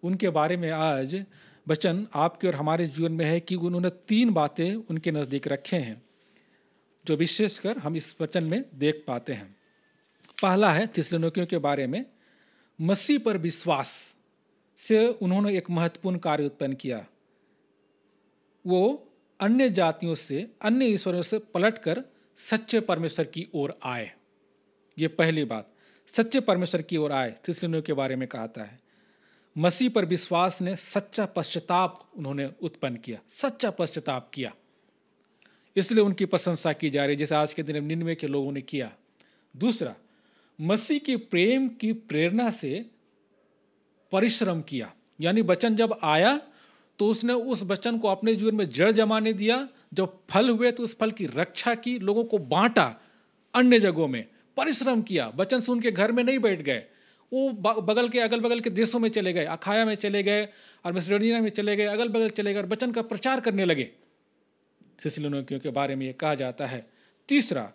उनके बारे में आज वचन आपके और हमारे जीवन में है कि उन्होंने 3 बातें उनके नज़दीक रखे हैं जो विशेषकर हम इस वचन में देख पाते हैं। पहला है थिस्सलुनीकियों के बारे में, मसीह पर विश्वास से उन्होंने एक महत्वपूर्ण कार्य उत्पन्न किया। वो अन्य जातियों से, अन्य ईश्वरों से पलटकर सच्चे परमेश्वर की ओर आए। ये पहली बात, सच्चे परमेश्वर की ओर आए। थिस्सलुनीकियों के बारे में कहता है मसीह पर विश्वास ने सच्चा पश्चाताप उन्होंने उत्पन्न किया, सच्चा पश्चाताप किया, इसलिए उनकी प्रशंसा की जा रही है जैसे आज के दिन निनवे के लोगों ने किया। दूसरा, मसीह के प्रेम की प्रेरणा से परिश्रम किया, यानी वचन जब आया तो उसने उस वचन को अपने जीवन में जड़ जमाने दिया। जब फल हुए तो उस फल की रक्षा की, लोगों को बांटा, अन्य जगहों में परिश्रम किया। वचन सुन के घर में नहीं बैठ गए, वो बगल के अगल बगल के देशों में चले गए, अखाया में चले गए और मैसेडोनिया में चले गए, अगल बगल चले गए और वचन का प्रचार करने लगे। थिस्सलुनीकियों के बारे में ये कहा जाता है। तीसरा,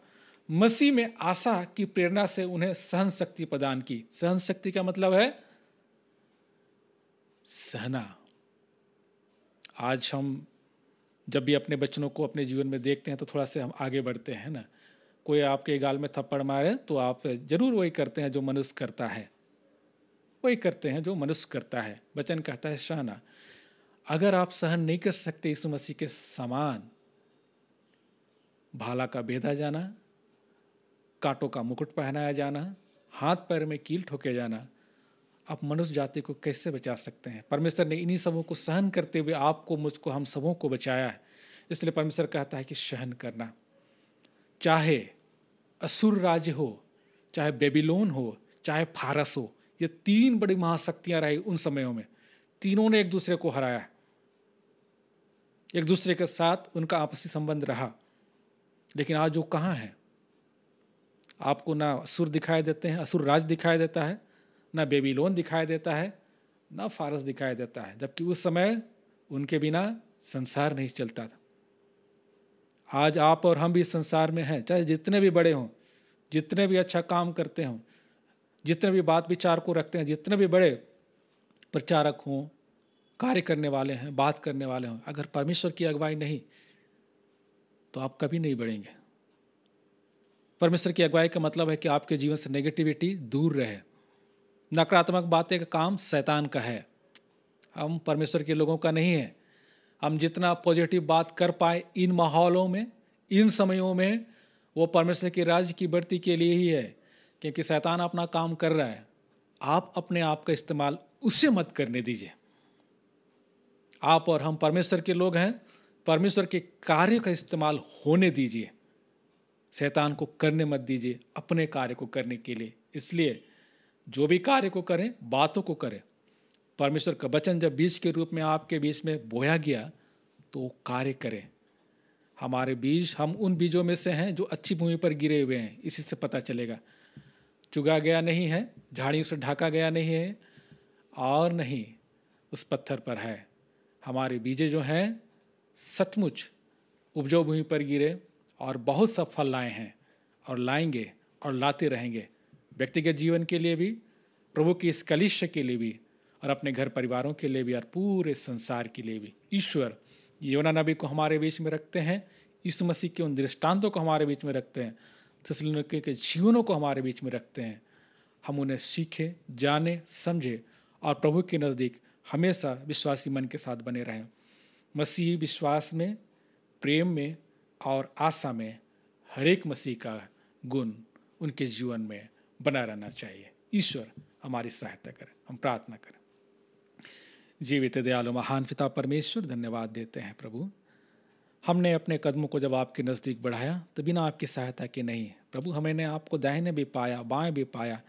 मसीह में आशा की प्रेरणा से उन्हें सहन शक्ति प्रदान की। सहन शक्ति का मतलब है सहना। आज हम जब भी अपने बच्चों को अपने जीवन में देखते हैं तो थोड़ा से हम आगे बढ़ते हैं ना। कोई आपके गाल में थप्पड़ मारे तो आप जरूर वही करते हैं जो मनुष्य करता है, वही करते हैं जो मनुष्य करता है। वचन कहता है सहना। अगर आप सहन नहीं कर सकते यीशु मसीह के समान, भाला का बेधा जाना, कांटों का मुकुट पहनाया जाना, हाथ पैर में कील ठोके जाना, आप मनुष्य जाति को कैसे बचा सकते हैं? परमेश्वर ने इन्हीं सबों को सहन करते हुए आपको, मुझको, हम सबों को बचाया है। इसलिए परमेश्वर कहता है कि सहन करना। चाहे असुर राज्य हो, चाहे बेबीलोन हो, चाहे फारस हो, ये 3 बड़ी महाशक्तियां रही उन समयों में। तीनों ने एक दूसरे को हराया, एक दूसरे के साथ उनका आपसी संबंध रहा। लेकिन आज वो कहाँ है? आपको ना असुर दिखाई देते हैं, असुर राज दिखाई देता है, ना बेबीलोन दिखाई देता है, ना फारस दिखाई देता है, जबकि उस समय उनके बिना संसार नहीं चलता था। आज आप और हम भी इस संसार में हैं, चाहे जितने भी बड़े हों, जितने भी अच्छा काम करते हों, जितने भी बात विचार को रखते हैं, जितने भी बड़े प्रचारक हों, कार्य करने वाले हैं, बात करने वाले हों, अगर परमेश्वर की अगुवाई नहीं तो आप कभी नहीं बढ़ेंगे। परमेश्वर की अगुवाई का मतलब है कि आपके जीवन से नेगेटिविटी दूर रहे। नकारात्मक बातें का काम शैतान का है, हम परमेश्वर के लोगों का नहीं है। हम जितना पॉजिटिव बात कर पाए इन माहौलों में, इन समयों में, वो परमेश्वर के राज्य की बढ़ती के लिए ही है, क्योंकि शैतान अपना काम कर रहा है। आप अपने आप का इस्तेमाल उसे मत करने दीजिए। आप और हम परमेश्वर के लोग हैं, परमेश्वर के कार्य का इस्तेमाल होने दीजिए, शैतान को करने मत दीजिए अपने कार्य को करने के लिए। इसलिए जो भी कार्य को करें, बातों को करें, परमेश्वर का वचन जब बीज के रूप में आपके बीच में बोया गया तो वो कार्य करें। हमारे बीज, हम उन बीजों में से हैं जो अच्छी भूमि पर गिरे हुए हैं, इसी से पता चलेगा। चुगा गया नहीं है, झाड़ियों से ढका गया नहीं है, और नहीं उस पत्थर पर है। हमारे बीजे जो हैं सचमुच उपजाऊ भूमि पर गिरे और बहुत सा फल लाए हैं और लाएंगे और लाते रहेंगे, व्यक्तिगत जीवन के लिए भी, प्रभु की इस कलीसिया के लिए भी, और अपने घर परिवारों के लिए भी, और पूरे संसार के लिए भी। ईश्वर योना नबी को हमारे बीच में रखते हैं, यीशु मसीह के उन दृष्टांतों को हमारे बीच में रखते हैं, थिस्सलुनीकियों के जीवनों को हमारे बीच में रखते हैं। हम उन्हें सीखें, जाने, समझे और प्रभु के नज़दीक हमेशा विश्वासी मन के साथ बने रहें। मसीह विश्वास में, प्रेम में और आशा में हर एक मसीह का गुण उनके जीवन में बना रहना चाहिए। ईश्वर हमारी सहायता करें। हम प्रार्थना करें। जीवित दयालु महान पिता परमेश्वर, धन्यवाद देते हैं प्रभु। हमने अपने कदमों को जब आपके नज़दीक बढ़ाया तो बिना आपकी सहायता के नहीं प्रभु, हमने आपको दाहिने भी पाया, बाएं भी पाया।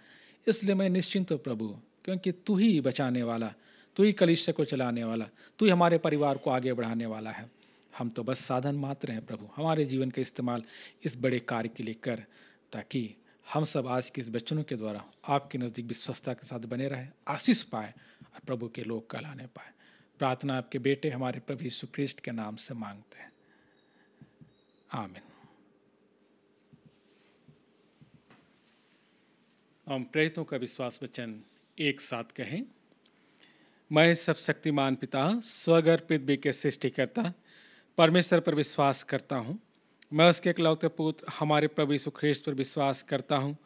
इसलिए मैं निश्चिंत हूँ प्रभु, क्योंकि तू ही बचाने वाला, तू ही कलीसिया को चलाने वाला, तू ही हमारे परिवार को आगे बढ़ाने वाला है। हम तो बस साधन मात्र हैं प्रभु। हमारे जीवन का इस्तेमाल इस बड़े कार्य के लिए कर, ताकि हम सब आज के इस बच्चों के द्वारा आपके नज़दीक विश्वस्तता के साथ बने रहें, आशीष पाए और प्रभु के लोग कहलाने पाए। प्रार्थना आपके बेटे हमारे प्रभु यीशु ख्रिस्ट के नाम से मांगते हैं, आमीन। हम प्रेरितों का विश्वास वचन एक साथ कहें। मैं सब शक्तिमान पिता स्वर्ग और पृथ्वी के सृष्टिकर्ता परमेश्वर पर विश्वास करता हूँ। मैं उसके इकलौते पुत्र हमारे प्रभु यीशु ख्रीस्त पर विश्वास करता हूँ।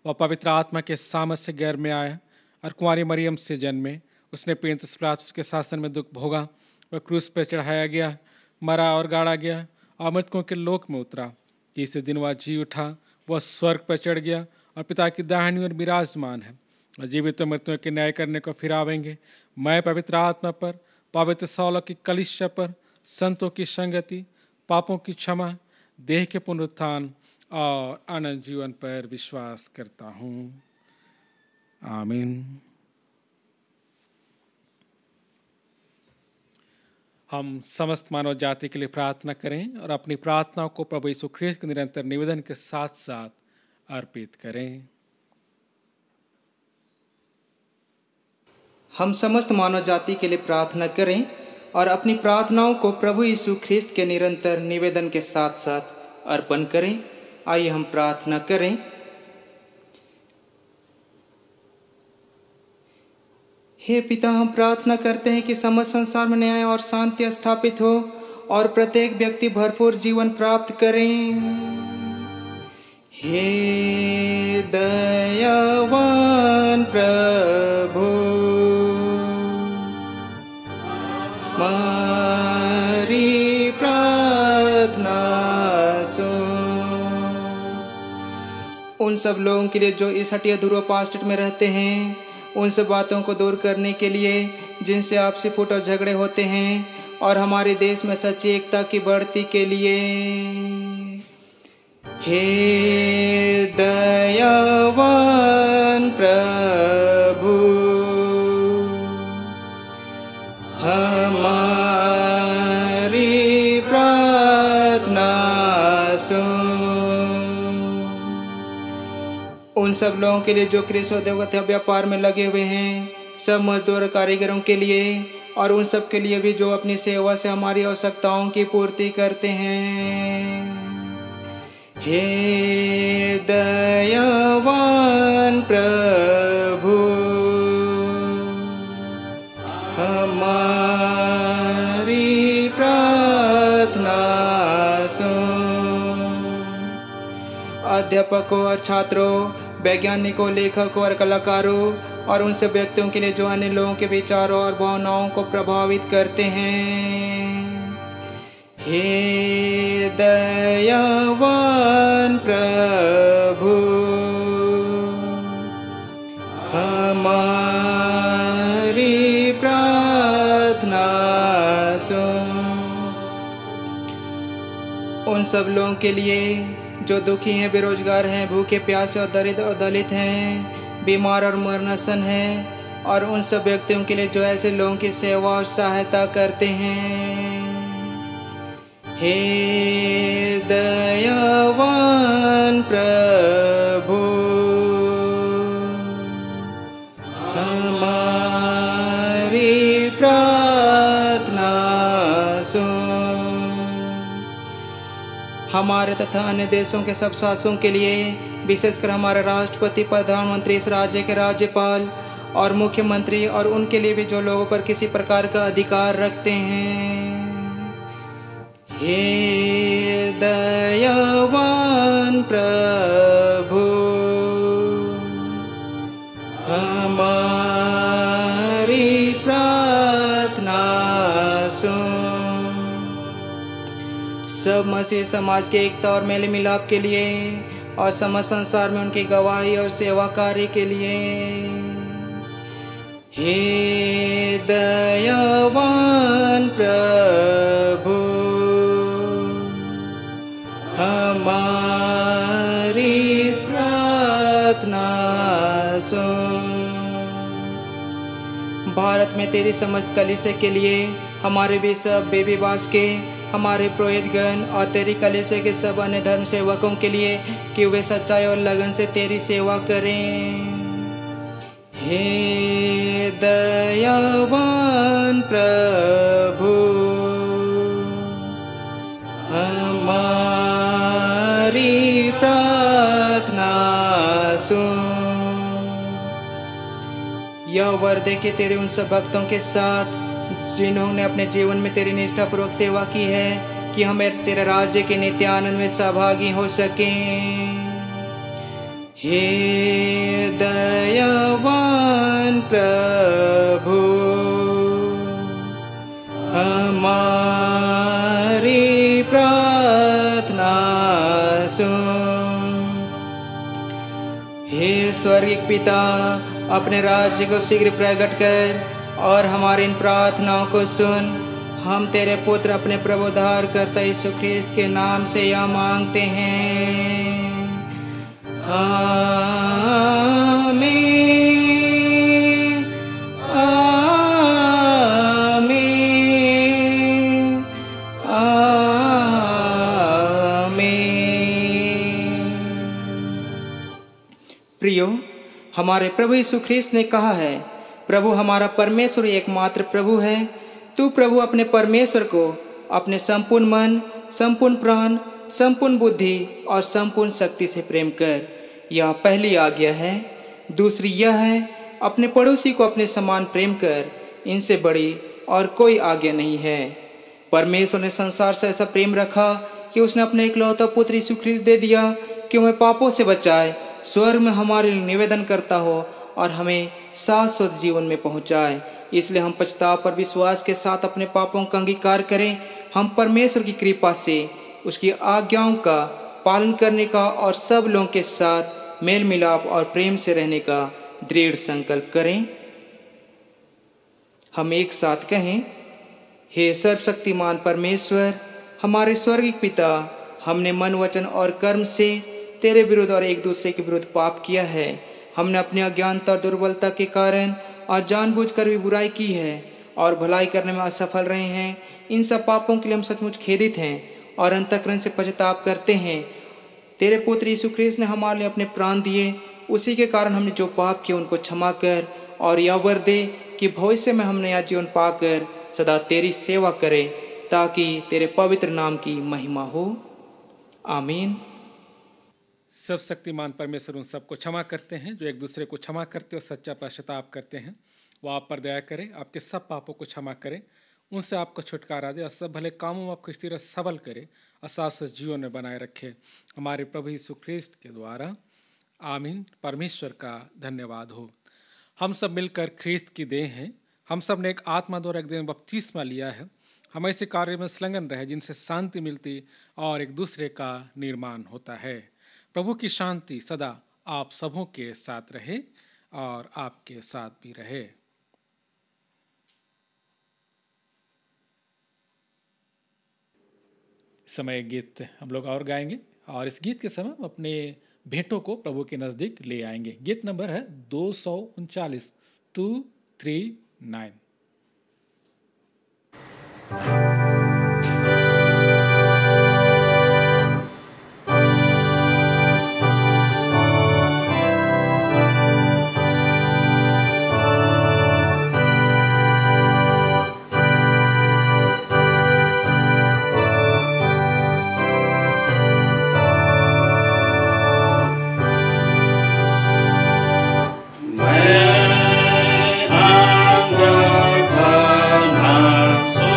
वह पवित्र आत्मा के सामर्थ्य से गर्भ में आया और कुंवारी मरियम से जन्मे। उसने पुन्तियुस पिलातुस के शासन में दुख भोगा। वह क्रूस पर चढ़ाया गया, मरा और गाड़ा गया और मृतकों के लोक में उतरा। तीसरे दिन वह जी उठा। वह स्वर्ग पर चढ़ गया और पिता की दाहिनी ओर विराजमान है और जीवित मृतकों के न्याय करने को फिर आवेंगे। मैं पवित्र आत्मा पर, पवित्र सौलों की कलीसिया पर, संतों की संगति, पापों की क्षमा, देह के पुनरुत्थान और अनंत जीवन पर विश्वास करता हूँ। आमीन। हम समस्त मानव जाति के लिए प्रार्थना करें और अपनी प्रार्थनाओं को प्रभु यीशु ख्रीस्त के निरंतर निवेदन के साथ साथ अर्पित करें। हम समस्त मानव जाति के लिए प्रार्थना करें और अपनी प्रार्थनाओं को प्रभु यीशु ख्रीस्त के निरंतर निवेदन के साथ साथ अर्पण करें। आइए हम प्रार्थना करें। हे पिता, हम प्रार्थना करते हैं कि समस्त संसार में न्याय और शांति स्थापित हो और प्रत्येक व्यक्ति भरपूर जीवन प्राप्त करें। हे दयावान प्रभु, हमारी प्रार्थना सुन। उन सब लोगों के लिए जो इस हटिया ध्रुव पास्टेट में रहते हैं, उन सब बातों को दूर करने के लिए जिनसे आपसी फूट और झगड़े होते हैं, और हमारे देश में सच्ची एकता की बढ़ती के लिए। हे दयावान प्रभु, हमारी प्रार्थना सुन। उन सब लोगों के लिए जो कृषि उद्योग व्यापार में लगे हुए हैं, सब मजदूर कारीगरों के लिए, और उन सब के लिए भी जो अपनी सेवा से हमारी आवश्यकताओं की पूर्ति करते हैं। हे दयावान प्रभु, हमारी प्रार्थना सुन। अध्यापकों और छात्रों, वैज्ञानिकों, लेखकों और कलाकारों, और उन सब व्यक्तियों के लिए जो अन्य लोगों के विचारों और भावनाओं को प्रभावित करते हैं। हे दयावान प्रभु, हमारी प्रार्थना सुन। उन सब लोगों के लिए जो दुखी हैं, बेरोजगार हैं, भूखे प्यासे और दरिद्र और दलित हैं, बीमार और मरनसन हैं, और उन सब व्यक्तियों के लिए जो ऐसे लोगों की सेवा और सहायता करते हैं। हे दयावान प्रभु, हमारी प्रार्थना सुन। हमारे तथा अन्य देशों के सब शासकों के लिए, विशेषकर हमारे राष्ट्रपति, प्रधानमंत्री, इस राज्य के राज्यपाल और मुख्यमंत्री, और उनके लिए भी जो लोगों पर किसी प्रकार का अधिकार रखते हैं। हे दयावान प्रभु, हमारी प्रार्थना सुन। सब मसीह समाज के एकता और मेल मिलाप के लिए, और समस्त संसार में उनकी गवाही और सेवा कार्य के लिए। हे दयावान प्रभु, हमारी प्रार्थना सुन। भारत में तेरी समस्त कलीसिया के लिए, हमारे भी सब बेबीवास के, हमारे पुरोहितगण और तेरी कलीसिया के सब अन्य धर्म सेवकों के लिए, कि वे सच्चाई और लगन से तेरी सेवा करें। हे दयावान प्रभु, हमारी प्रार्थना सुन। यह वर दे के तेरे उन सब भक्तों के साथ जिन्होंने अपने जीवन में तेरी निष्ठापूर्वक सेवा की है, कि हमें तेरे राज्य के नित्य आनंद में सहभागी हो सकें। हे दयावान प्रभु, हमारी प्रार्थना सुन। हे स्वर्गीय पिता, अपने राज्य को शीघ्र प्रकट कर और हमारी इन प्रार्थनाओं को सुन। हम तेरे पुत्र अपने प्रभु उद्धारकर्ता यीशु ख्रिस्त के नाम से यह मांगते हैं, आमीन, आमीन, आमीन। प्रियो, हमारे प्रभु यीशु ख्रिस्त ने कहा है, प्रभु हमारा परमेश्वर एकमात्र प्रभु है। तू प्रभु अपने परमेश्वर को अपने संपूर्ण मन, संपूर्ण प्राण, संपूर्ण बुद्धि और संपूर्ण शक्ति से प्रेम कर। यह पहली आज्ञा है। दूसरी यह है, अपने पड़ोसी को अपने समान प्रेम कर। इनसे बड़ी और कोई आज्ञा नहीं है। परमेश्वर ने संसार से ऐसा प्रेम रखा कि उसने अपने इकलौता पुत्र यीशु ख्रिस्त दे दिया कि हमें पापों से बचाए, स्वर्ग में हमारे लिए निवेदन करता हो और हमें शाश्वत जीवन में पहुंचाए। इसलिए हम पछताव पर विश्वास के साथ अपने पापों का अंगीकार करें। हम परमेश्वर की कृपा से उसकी आज्ञाओं का पालन करने का और सब लोगों के साथ मेल मिलाप और प्रेम से रहने का दृढ़ संकल्प करें। हम एक साथ कहें, हे सर्वशक्तिमान परमेश्वर, हमारे स्वर्गीय पिता, हमने मन, वचन और कर्म से तेरे विरुद्ध और एक दूसरे के विरुद्ध पाप किया है। हमने अपनी अज्ञानता और दुर्बलता के कारण और जानबूझकर भी बुराई की है और भलाई करने में असफल रहे हैं। इन सब पापों के लिए हम सचमुच खेदित हैं और अंतःकरण से पश्चाताप करते हैं। तेरे पुत्र यीशु ख्रिस्त ने हमारे लिए अपने प्राण दिए, उसी के कारण हमने जो पाप किए उनको क्षमा कर और यह वर दे कि भविष्य में हम नया जीवन पाकर सदा तेरी सेवा करें, ताकि तेरे पवित्र नाम की महिमा हो। आमीन। सब शक्तिमान परमेश्वर उन सबको क्षमा करते हैं जो एक दूसरे को क्षमा करते और सच्चा पश्चाताप करते हैं। वो आप पर दया करें, आपके सब पापों को क्षमा करें, उनसे आपको छुटकारा दे और सब भले कामों में आपको स्थिर सबल करे और शाश्वत जीवन में बनाए रखे, हमारे प्रभु यीशु ख्रिस्त के द्वारा। आमीन। परमेश्वर का धन्यवाद हो। हम सब मिलकर ख्रिस्त की देह हैं। हम सब ने एक आत्मा द्वारा एक दिन बपतिस्मा लिया है। हम ऐसे कार्य में संलग्न रहे जिनसे शांति मिलती और एक दूसरे का निर्माण होता है। प्रभु की शांति सदा आप सबों के साथ रहे और आपके साथ भी रहे। समय गीत हम लोग और गाएंगे और इस गीत के समय हम अपने भेंटों को प्रभु के नज़दीक ले आएंगे। गीत नंबर है 239, 239। मैं अंग था ना सो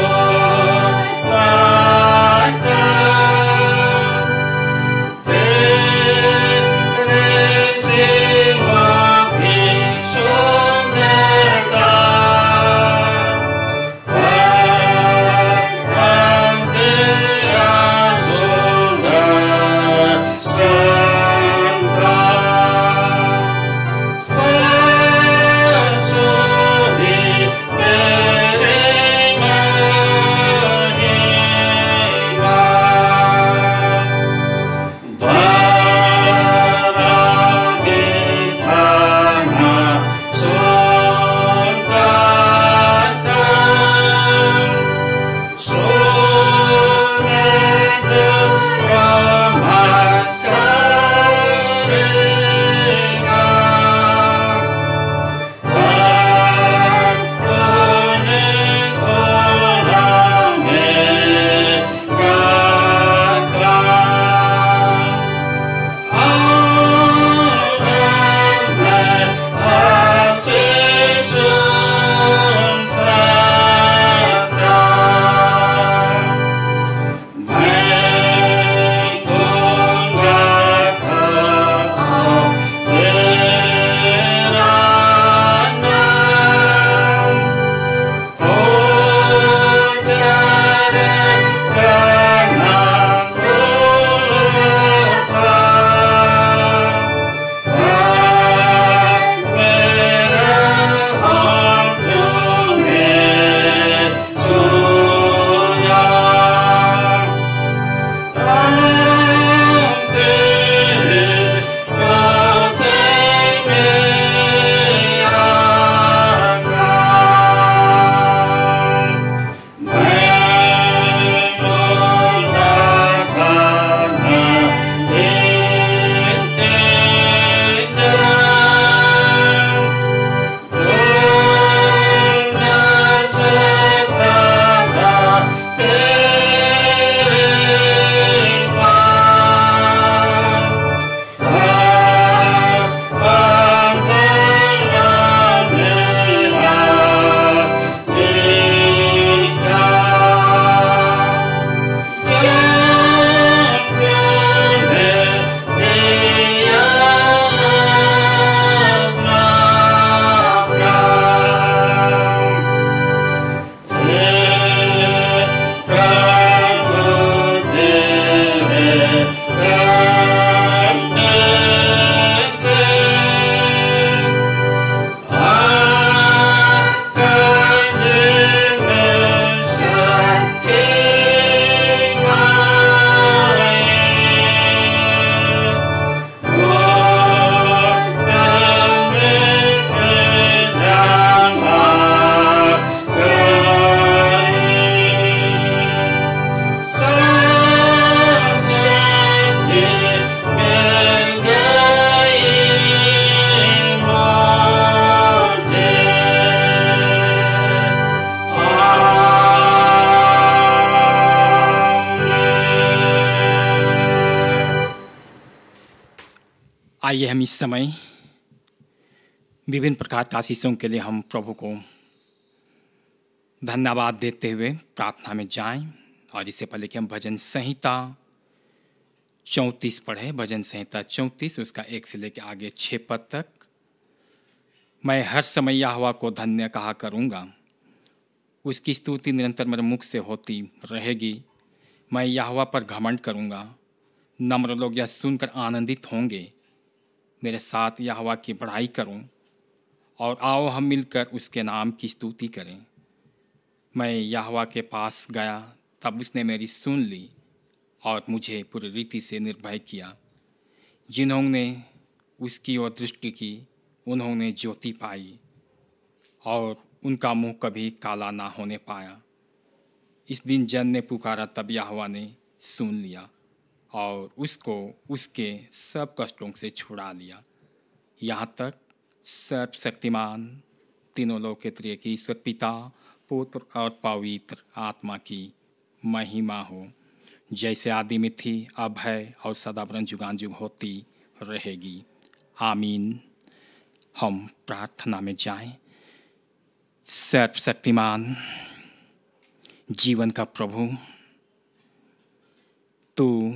आइए हम इस समय विभिन्न प्रकार के आशीषों के लिए हम प्रभु को धन्यवाद देते हुए प्रार्थना में जाएं। और इससे पहले कि हम भजन संहिता 34 पढ़े, भजन संहिता 34 उसका 1 से लेकर आगे 6 पद तक। मैं हर समय यहोवा को धन्य कहा करूँगा, उसकी स्तुति निरंतर मेरे मुख से होती रहेगी। मैं यहोवा पर घमंड करूँगा, नम्र लोग यह सुनकर आनंदित होंगे। मेरे साथ यहोवा की बढ़ाई करूं, और आओ हम मिलकर उसके नाम की स्तुति करें। मैं यहोवा के पास गया, तब उसने मेरी सुन ली और मुझे पूरी रीति से निर्भय किया। जिन्होंने उसकी ओर दृष्टि की उन्होंने ज्योति पाई, और उनका मुंह कभी काला ना होने पाया। इस दिन जन ने पुकारा, तब यहोवा ने सुन लिया और उसको उसके सब कष्टों से छुड़ा लिया। यहाँ तक सर्वशक्तिमान तीनों लोक के त्रिएक ईश्वर पिता, पुत्र और पवित्र आत्मा की महिमा हो, जैसे आदि में थी, अब है और सदा जुगानुग होती रहेगी। आमीन। हम प्रार्थना में जाएं। सर्वशक्तिमान जीवन का प्रभु, तू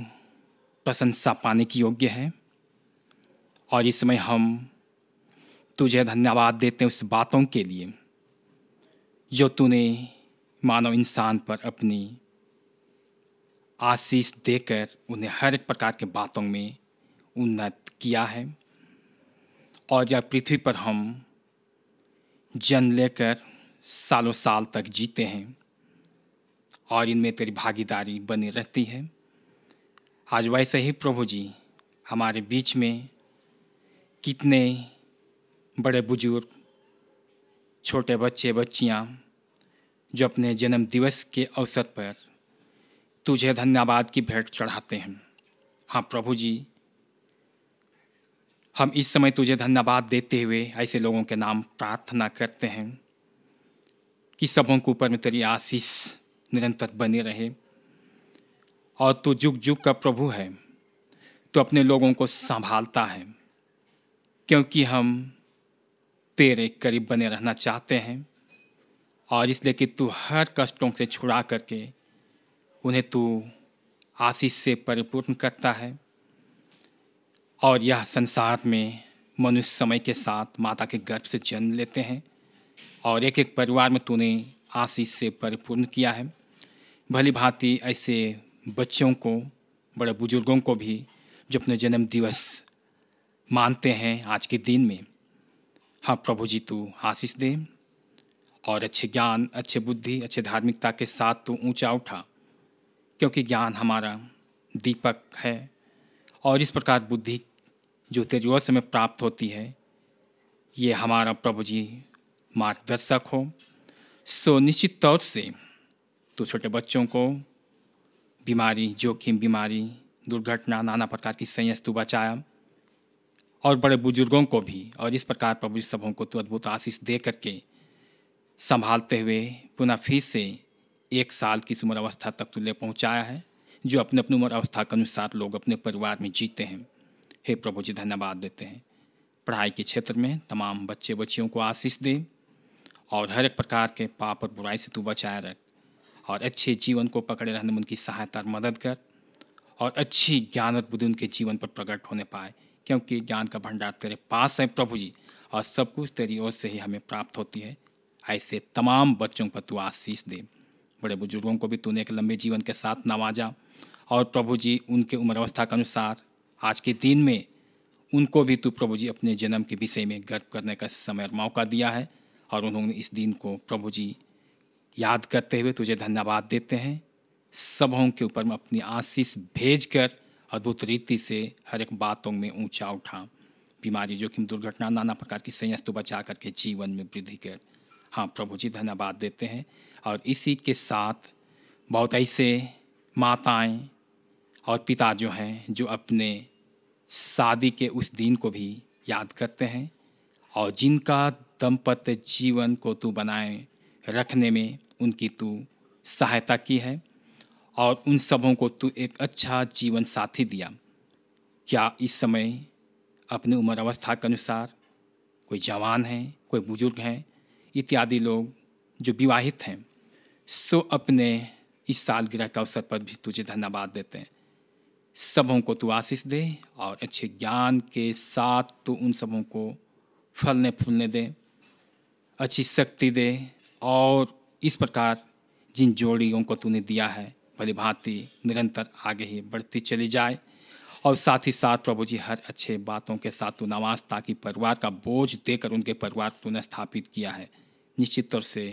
प्रशंसा पाने की योग्य है, और इस समय हम तुझे धन्यवाद देते हैं उस बातों के लिए जो तूने मानव इंसान पर अपनी आशीष देकर उन्हें हर एक प्रकार के बातों में उन्नत किया है। और यह पृथ्वी पर हम जन्म लेकर सालों साल तक जीते हैं, और इनमें तेरी भागीदारी बनी रहती है। आज वैसे ही प्रभु जी हमारे बीच में कितने बड़े बुजुर्ग, छोटे बच्चे बच्चियां जो अपने जन्म दिवस के अवसर पर तुझे धन्यवाद की भेंट चढ़ाते हैं। हाँ प्रभु जी, हम इस समय तुझे धन्यवाद देते हुए ऐसे लोगों के नाम प्रार्थना करते हैं कि सबों के ऊपर में तेरी आशीष निरंतर बनी रहे। और तू जुग जुग का प्रभु है, तू अपने लोगों को संभालता है, क्योंकि हम तेरे करीब बने रहना चाहते हैं। और इसलिए कि तू हर कष्टों से छुड़ा करके उन्हें तू आशीष से परिपूर्ण करता है। और यह संसार में मनुष्य समय के साथ माता के गर्भ से जन्म लेते हैं, और एक एक परिवार में तूने आशीष से परिपूर्ण किया है। भली भांति ऐसे बच्चों को, बड़े बुजुर्गों को भी जो अपने जन्म दिवस मानते हैं आज के दिन में, हाँ प्रभु जी तू आशीष दे, और अच्छे ज्ञान, अच्छे बुद्धि, अच्छे धार्मिकता के साथ तू ऊंचा उठा, क्योंकि ज्ञान हमारा दीपक है। और इस प्रकार बुद्धि जो तेरी ओर से में प्राप्त होती है, ये हमारा प्रभु जी मार्गदर्शक हो। सो निश्चित तौर से तो छोटे बच्चों को बीमारी, जोखिम बीमारी, दुर्घटना, नाना प्रकार की संयस तू बचाया, और बड़े बुजुर्गों को भी। और इस प्रकार प्रभु सबों को तू अद्भुत आशीष दे करके संभालते हुए पुनः फिर से 1 साल की उम्र अवस्था तक तू ले पहुँचाया है, जो अपने अपनी उम्र अवस्था के अनुसार लोग अपने परिवार में जीते हैं। हे प्रभु जी धन्यवाद देते हैं। पढ़ाई के क्षेत्र में तमाम बच्चे बच्चियों को आशीष दे, और हर एक प्रकार के पाप और बुराई से तू बचाए रख, और अच्छे जीवन को पकड़े रहने में उनकी सहायता और मदद कर, और अच्छी ज्ञान और बुद्धि उनके जीवन पर प्रकट होने पाए, क्योंकि ज्ञान का भंडार तेरे पास है प्रभु जी, और सब कुछ तेरी ओर से ही हमें प्राप्त होती है। ऐसे तमाम बच्चों पर तू आशीष दे। बड़े बुजुर्गों को भी तूने एक लंबे जीवन के साथ नवाजा, और प्रभु जी उनके उम्र अवस्था के अनुसार आज के दिन में उनको भी तू प्रभु जी अपने जन्म के विषय में गर्व करने का समय और मौका दिया है। और उन्होंने इस दिन को प्रभु जी याद करते हुए तुझे धन्यवाद देते हैं। सबों के ऊपर में अपनी आशीष भेजकर अद्भुत रीति से हर एक बातों में ऊंचा उठा। बीमारी, जोखिम, दुर्घटना, नाना प्रकार की संयस तू बचा करके जीवन में वृद्धि कर। हाँ प्रभु जी धन्यवाद देते हैं। और इसी के साथ बहुत ऐसे माताएं और पिता जो हैं, जो अपने शादी के उस दिन को भी याद करते हैं, और जिनका दाम्पत्य जीवन को तू बनाए रखने में उनकी तू सहायता की है, और उन सबों को तू एक अच्छा जीवन साथी दिया। क्या इस समय अपनी उम्र अवस्था के अनुसार, कोई जवान है, कोई बुजुर्ग हैं, इत्यादि लोग जो विवाहित हैं, सो अपने इस सालगिरह के अवसर पर भी तुझे धन्यवाद देते हैं। सबों को तू आशीष दे और अच्छे ज्ञान के साथ तू उन सबों को फलने फूलने दे, अच्छी शक्ति दे और इस प्रकार जिन जोड़ियों को तूने दिया है भली भांति निरंतर आगे ही बढ़ती चली जाए। और साथ ही साथ प्रभु जी हर अच्छे बातों के साथ तू नवाज, ताकि परिवार का बोझ देकर उनके परिवार तूने स्थापित किया है निश्चित तौर से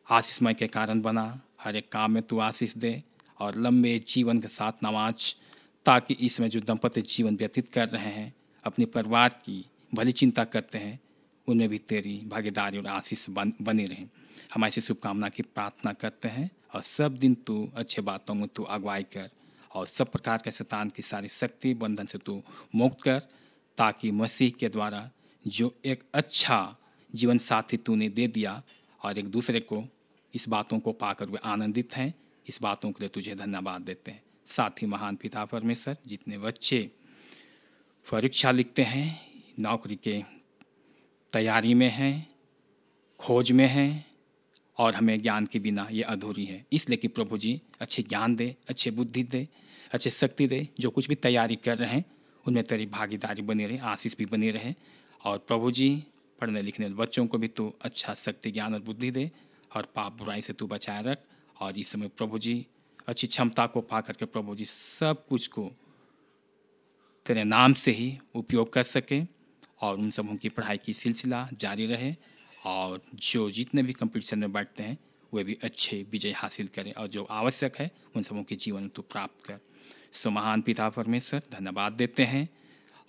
आशीषमय के कारण बना। हर एक काम में तू आशीष दे और लंबे जीवन के साथ नवाज, ताकि इसमें जो दंपति जीवन व्यतीत कर रहे हैं, अपने परिवार की भली चिंता करते हैं, उनमें भी तेरी भागीदारी और आशीष बनी रहे। हम ऐसी शुभकामना की प्रार्थना करते हैं और सब दिन तू अच्छे बातों में तू अगुवाई कर और सब प्रकार के शैतान की सारी शक्ति बंधन से तू मुक्त कर, ताकि मसीह के द्वारा जो एक अच्छा जीवन साथी तूने दे दिया और एक दूसरे को इस बातों को पाकर वे आनंदित हैं, इस बातों के लिए तुझे धन्यवाद देते हैं। साथ ही महान पिता परमेश्वर, जितने बच्चे परीक्षा लिखते हैं, नौकरी के तैयारी में हैं, खोज में हैं और हमें ज्ञान के बिना ये अधूरी है, इसलिए कि प्रभु जी अच्छे ज्ञान दे, अच्छे बुद्धि दे, अच्छे शक्ति दे। जो कुछ भी तैयारी कर रहे हैं उनमें तेरी भागीदारी बनी रहे, आशीष भी बनी रहे। और प्रभु जी पढ़ने लिखने वाले बच्चों को भी तू अच्छा शक्ति, ज्ञान और बुद्धि दे और पाप बुराई से तू बचाए रख। और इस समय प्रभु जी अच्छी क्षमता को पा करके प्रभु जी सब कुछ को तेरे नाम से ही उपयोग कर सके और उन सबों की पढ़ाई की सिलसिला जारी रहे और जो जितने भी कंपटीशन में बैठते हैं वे भी अच्छे विजय हासिल करें और जो आवश्यक है उन सबों के जीवन में तू प्राप्त कर। सो महान पिता परमेश्वर, धन्यवाद देते हैं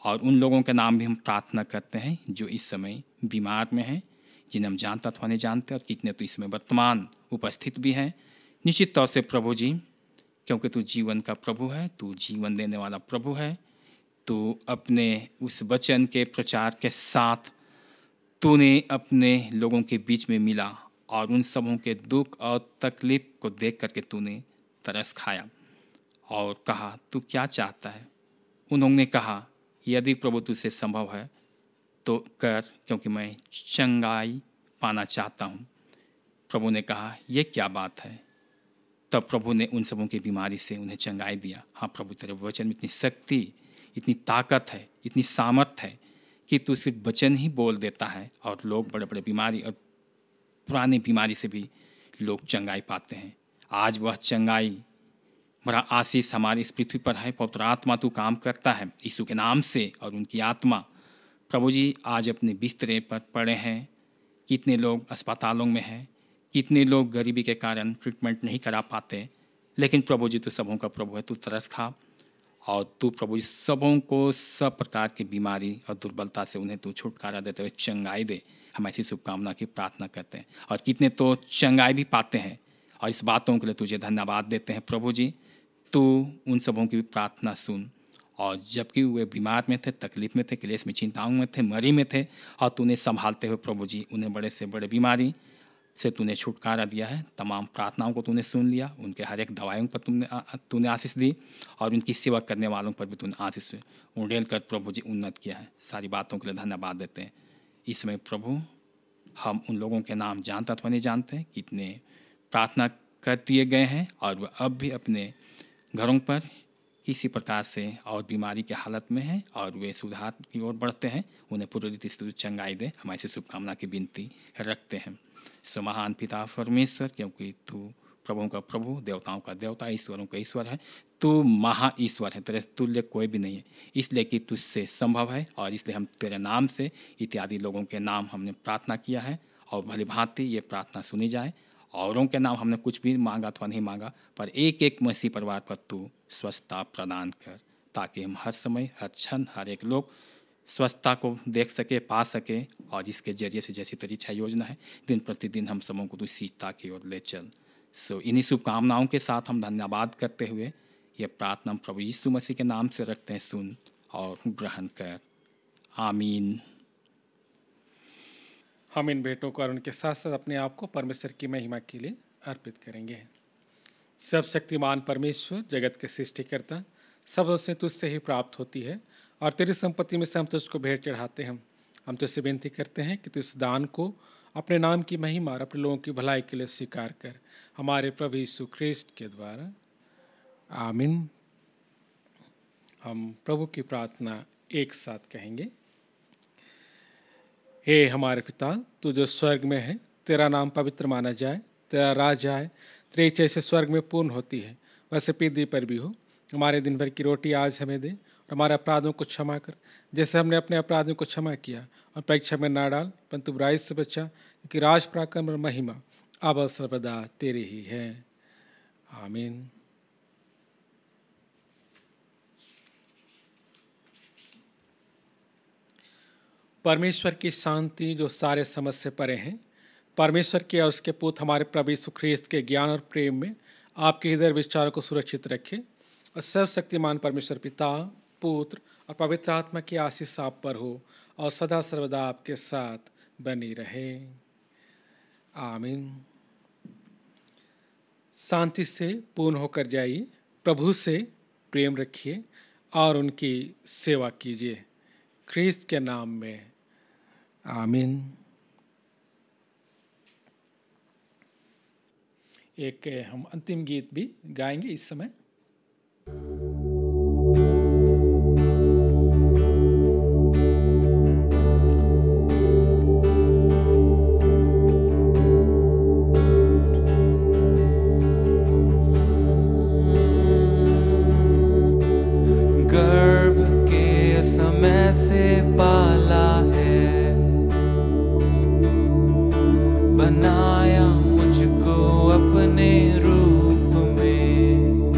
और उन लोगों के नाम भी हम प्रार्थना करते हैं जो इस समय बीमार में हैं, जिन्हें हम जानता अथवा नहीं जानते और कितने तो इसमें वर्तमान उपस्थित भी हैं। निश्चित तौर से प्रभु जी, क्योंकि तू जीवन का प्रभु है, तू जीवन देने वाला प्रभु है, तू अपने उस वचन के प्रचार के साथ तूने अपने लोगों के बीच में मिला और उन सबों के दुख और तकलीफ को देख करके तूने तरस खाया और कहा तू क्या चाहता है। उन्होंने कहा यदि प्रभु तुझसे संभव है तो कर, क्योंकि मैं चंगाई पाना चाहता हूँ। प्रभु ने कहा यह क्या बात है। तब प्रभु ने उन सबों की बीमारी से उन्हें चंगाई दिया। हाँ प्रभु, तेरे वचन में इतनी शक्ति, इतनी ताकत है, इतनी सामर्थ है कि तू सिर्फ वचन ही बोल देता है और लोग बड़े बड़े बीमारी और पुरानी बीमारी से भी लोग चंगाई पाते हैं। आज वह चंगाई बड़ा आशीष हमारी इस पृथ्वी पर है। पवित्र आत्मा तू काम करता है यीशु के नाम से और उनकी आत्मा प्रभु जी आज अपने बिस्तरे पर पड़े हैं। कितने लोग अस्पतालों में हैं, कितने लोग गरीबी के कारण ट्रीटमेंट नहीं करा पाते, लेकिन प्रभु जी तू सबों का प्रभु है। तू तरस खा और तू प्रभु जी सबों को सब प्रकार की बीमारी और दुर्बलता से उन्हें तू छुटकारा देते हुए चंगाई दे। हम ऐसी शुभकामना की प्रार्थना करते हैं और कितने तो चंगाई भी पाते हैं और इस बातों के लिए तुझे धन्यवाद देते हैं। प्रभु जी तू उन सबों की भी प्रार्थना सुन और जबकि वे बीमार में थे, तकलीफ में थे, क्लेश में, चिंताओं में थे, मरी में थे और तूने संभालते हुए प्रभु जी उन्हें बड़े से बड़े बीमारी से तूने छुटकारा दिया है। तमाम प्रार्थनाओं को तूने सुन लिया, उनके हर एक दवाइयों पर तूने आशीष दी और उनकी सेवा करने वालों पर भी तूने आशीष उड़ेल कर प्रभु जी उन्नत किया है। सारी बातों के लिए धन्यवाद देते हैं। इसमें प्रभु हम उन लोगों के नाम जानते अथवा नहीं जानते, कितने प्रार्थना कर दिए गए हैं और वह अब भी अपने घरों पर किसी प्रकार से और बीमारी की हालत में हैं और वे सुधार की ओर बढ़ते हैं। उन्हें पूरी रीति से चंगाई दे, हम ऐसी शुभकामना की विनती रखते हैं। सो महान पिता परमेश्वर, क्योंकि तू प्रभुओं का प्रभु, देवताओं का देवता, ईश्वरों का ईश्वर है, तू महा ईश्वर है, तेरे तुल्य कोई भी नहीं है, इसलिए कि तुझसे संभव है और इसलिए हम तेरे नाम से इत्यादि लोगों के नाम हमने प्रार्थना किया है और भली भांति ये प्रार्थना सुनी जाए। औरों के नाम हमने कुछ भी मांगा अथवा नहीं मांगा, पर एक एक मसीह परिवार पर तू स्वस्थता प्रदान कर, ताकि हम हर समय, हर क्षण, हर एक लोग स्वस्थता को देख सके, पा सके और इसके जरिए से जैसी तेरी इच्छा योजना है दिन प्रतिदिन हम सबों को तू सीखता की ओर ले चल। सो इन्हीं शुभकामनाओं के साथ हम धन्यवाद करते हुए ये प्रार्थना प्रभु यीशु मसीह के नाम से रखते हैं, सुन और ग्रहण कर। आमीन। हम इन भेंटों को और उनके साथ साथ अपने आप को परमेश्वर की महिमा के लिए अर्पित करेंगे। सब शक्तिमान परमेश्वर, जगत के सृष्टिकर्ता, सब उससे तुझसे ही प्राप्त होती है और तेरी संपत्ति में से हम तुझको भेंट चढ़ाते हैं। हम तुझसे विनती करते हैं कि तू इस दान को अपने नाम की महिमा और अपने लोगों की भलाई के लिए स्वीकार कर, हमारे प्रभु यीशु ख्रिस्ट के द्वारा, आमीन। हम प्रभु की प्रार्थना एक साथ कहेंगे। हे हमारे पिता, तू जो स्वर्ग में है, तेरा नाम पवित्र माना जाए, तेरा राज आए, तेरी इच्छा जैसे स्वर्ग में पूर्ण होती है वैसे पृथ्वी पर भी हो। हमारे दिन भर की रोटी आज हमें दे, और हमारे अपराधों को क्षमा कर जैसे हमने अपने अपराधों को क्षमा किया, और परीक्षा में ना डाल परंतु बुराई से बचा, क्योंकि राज, पराक्रम और महिमा अब और सर्वदा तेरे ही है, आमीन। परमेश्वर की शांति जो सारे समझ से परे हैं, परमेश्वर के और उसके पुत्र हमारे प्रभु यीशु ख्रिस्त के ज्ञान और प्रेम में आपके हृदय विचारों को सुरक्षित रखे, और सर्वशक्तिमान परमेश्वर पिता, पुत्र और पवित्र आत्मा की आशीष आप पर हो और सदा सर्वदा आपके साथ बनी रहे, आमीन। शांति से पूर्ण होकर जाइए, प्रभु से प्रेम रखिए और उनकी सेवा कीजिए, ख्रिस्त के नाम में, आमीन। एक हम अंतिम गीत भी गाएंगे इस समय। गर्भ के समय से पाला है, बनाया मुझको अपने रूप में,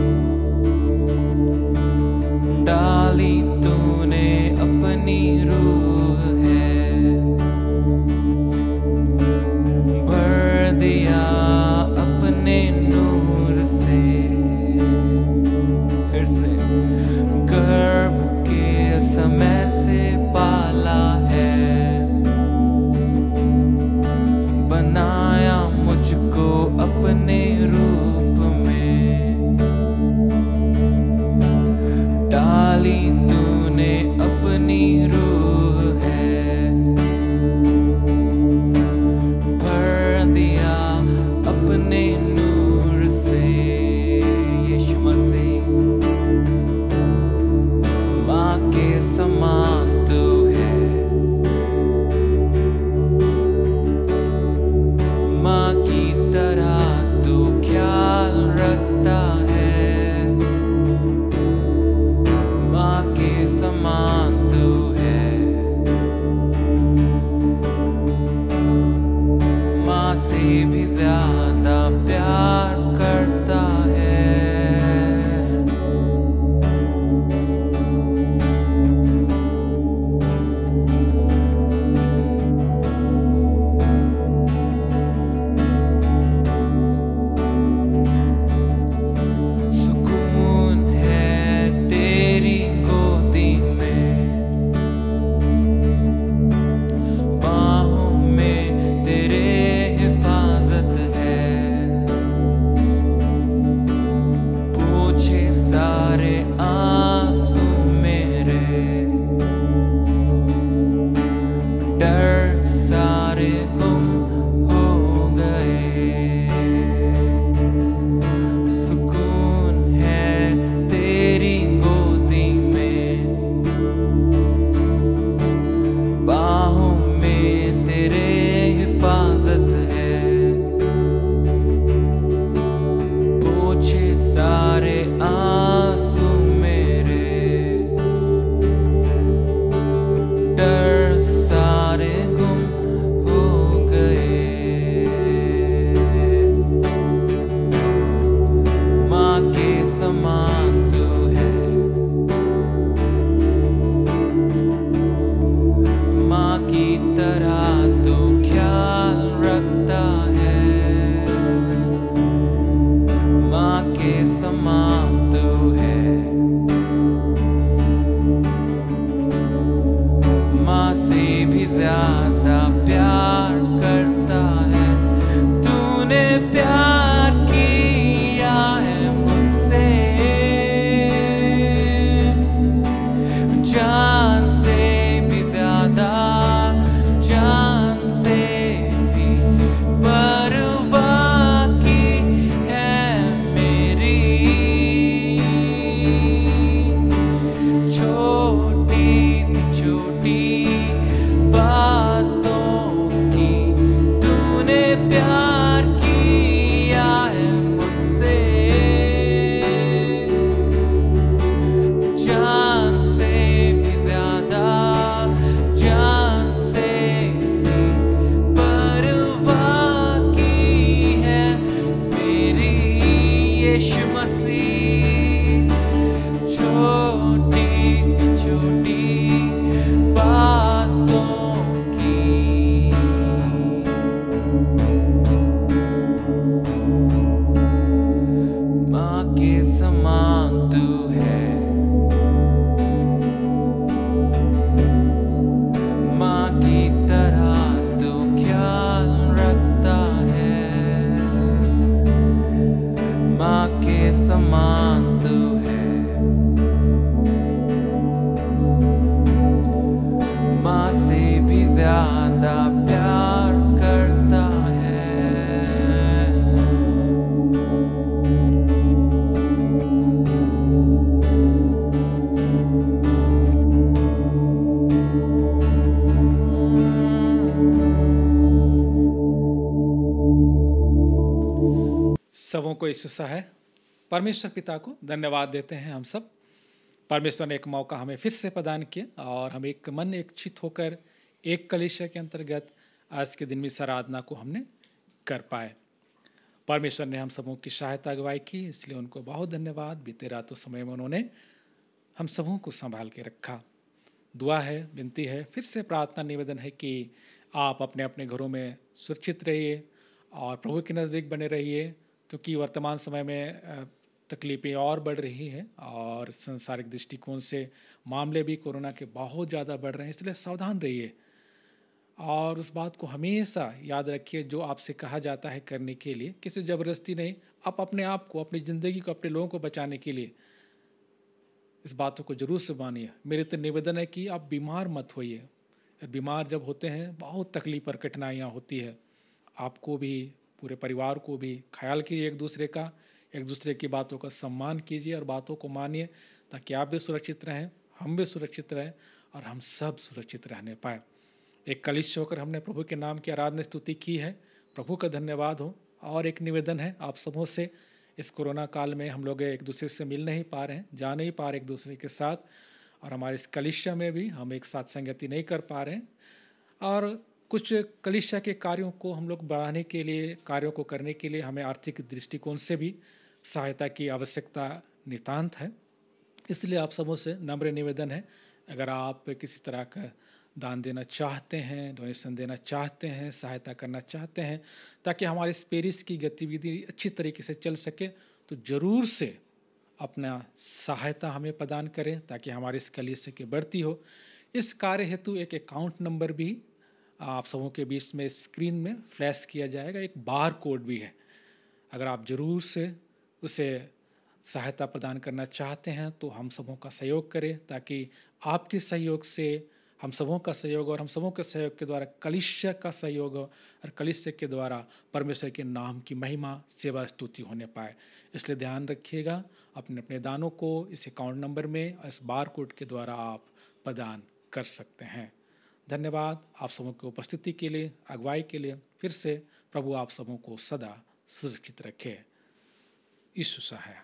डाली तूने अपनी रूह है, भर दिया अपने नूर से। फिर से, गर्भ के समय से पाला है, बनाया मुझको अपने रूप में, डाली तूने अपनी रूह है, भर दिया अपने नूर से। यीशु मसीह, माँ के समान तू है, माँ की तरह तू ख्याल रखता है, माँ के समान तू है, माँ से भी ज्यादा प्यार करता है। सुकून है तेरी गोदी में, बाहों में तेरे हिफाजत है, पोछे सारे आंसू मेरे, डर सारे गुम हो गए। सुकून है तेरी गोदी में, बाहों में तेरे हिफाजत है, पोछे सारे आंसू मेरे, डर सारे गुम हो गए। माँ के समान तू है, माँ की तरह तू ख्याल रखता है, माँ के समान तू है, माँ से भी ज्यादा प्यार करता है। तूने प्यार किया है मुझसे, जा छोटी बातों की तूने प्यार किया है मुझसे, जान से भी ज्यादा, जान से भी परवाह की है मेरी यीशु मसीह। छोटी सी छोटी बातों की माँ के समान तू है, माँ की तरह तू ख्याल रखता है, माँ के समान तू है, माँ से भी ज्यादा प्यार करता है। सबों को यीशु सा है। परमेश्वर पिता को धन्यवाद देते हैं हम सब। परमेश्वर ने एक मौका हमें फिर से प्रदान किया और हम एक मन एक चित होकर एक कलीसिया के अंतर्गत आज के दिन में इस आराधना को हमने कर पाए। परमेश्वर ने हम सबों की सहायता अगुवाई की, इसलिए उनको बहुत धन्यवाद। बीते रातों समय में उन्होंने हम सबों को संभाल के रखा। दुआ है, विनती है, फिर से प्रार्थना निवेदन है कि आप अपने अपने घरों में सुरक्षित रहिए और प्रभु के नज़दीक बने रहिए, क्योंकि वर्तमान समय में तकलीफ़ें और बढ़ रही हैं और सांसारिक दृष्टिकोण से मामले भी कोरोना के बहुत ज़्यादा बढ़ रहे हैं। इसलिए सावधान रहिए और उस बात को हमेशा याद रखिए जो आपसे कहा जाता है करने के लिए। किसी ज़बरदस्ती नहीं, आप अपने आप को, अपनी ज़िंदगी को, अपने लोगों को बचाने के लिए इस बातों को जरूर से मानिए। मेरे तो निवेदन है कि आप बीमार मत होइए। बीमार जब होते हैं बहुत तकलीफ और कठिनाइयाँ होती है। आपको भी, पूरे परिवार को भी ख्याल कीजिए एक दूसरे का, एक दूसरे की बातों का सम्मान कीजिए और बातों को मानिए, ताकि आप भी सुरक्षित रहें, हम भी सुरक्षित रहें और हम सब सुरक्षित रहने पाए। एक कलीसिया होकर हमने प्रभु के नाम की आराधना स्तुति की है, प्रभु का धन्यवाद हो। और एक निवेदन है आप सबों से, इस कोरोना काल में हम लोग एक दूसरे से मिल नहीं पा रहे हैं, जा नहीं पा रहे एक दूसरे के साथ, और हमारे इस कलीसिया में भी हम एक साथ संगति नहीं कर पा रहे हैं। और कुछ कलीसिया के कार्यों को हम लोग बढ़ाने के लिए, कार्यों को करने के लिए हमें आर्थिक दृष्टिकोण से भी सहायता की आवश्यकता नितांत है। इसलिए आप सबों से नम्र निवेदन है, अगर आप किसी तरह का दान देना चाहते हैं, डोनेशन देना चाहते हैं, सहायता करना चाहते हैं, ताकि हमारे इस पेरिस की गतिविधि अच्छी तरीके से चल सके, तो ज़रूर से अपना सहायता हमें प्रदान करें, ताकि हमारे इस कलीसिया की बढ़ती हो। इस कार्य हेतु एक अकाउंट नंबर भी आप सबों के बीच में स्क्रीन में फ्लैश किया जाएगा, एक बार कोड भी है। अगर आप ज़रूर से उसे सहायता प्रदान करना चाहते हैं तो हम सबों का सहयोग करें, ताकि आपके सहयोग से हम सबों का सहयोग और हम सबों के सहयोग के द्वारा कलीसिया का सहयोग और कलीसिया के द्वारा परमेश्वर के नाम की महिमा, सेवा, स्तुति होने पाए। इसलिए ध्यान रखिएगा, अपने अपने दानों को इस अकाउंट नंबर में, इस बार कोड के द्वारा आप प्रदान कर सकते हैं। धन्यवाद आप सबों की उपस्थिति के लिए, अगुवाई के लिए। फिर से प्रभु आप सबों को सदा सुरक्षित रखे। यीशु सा है।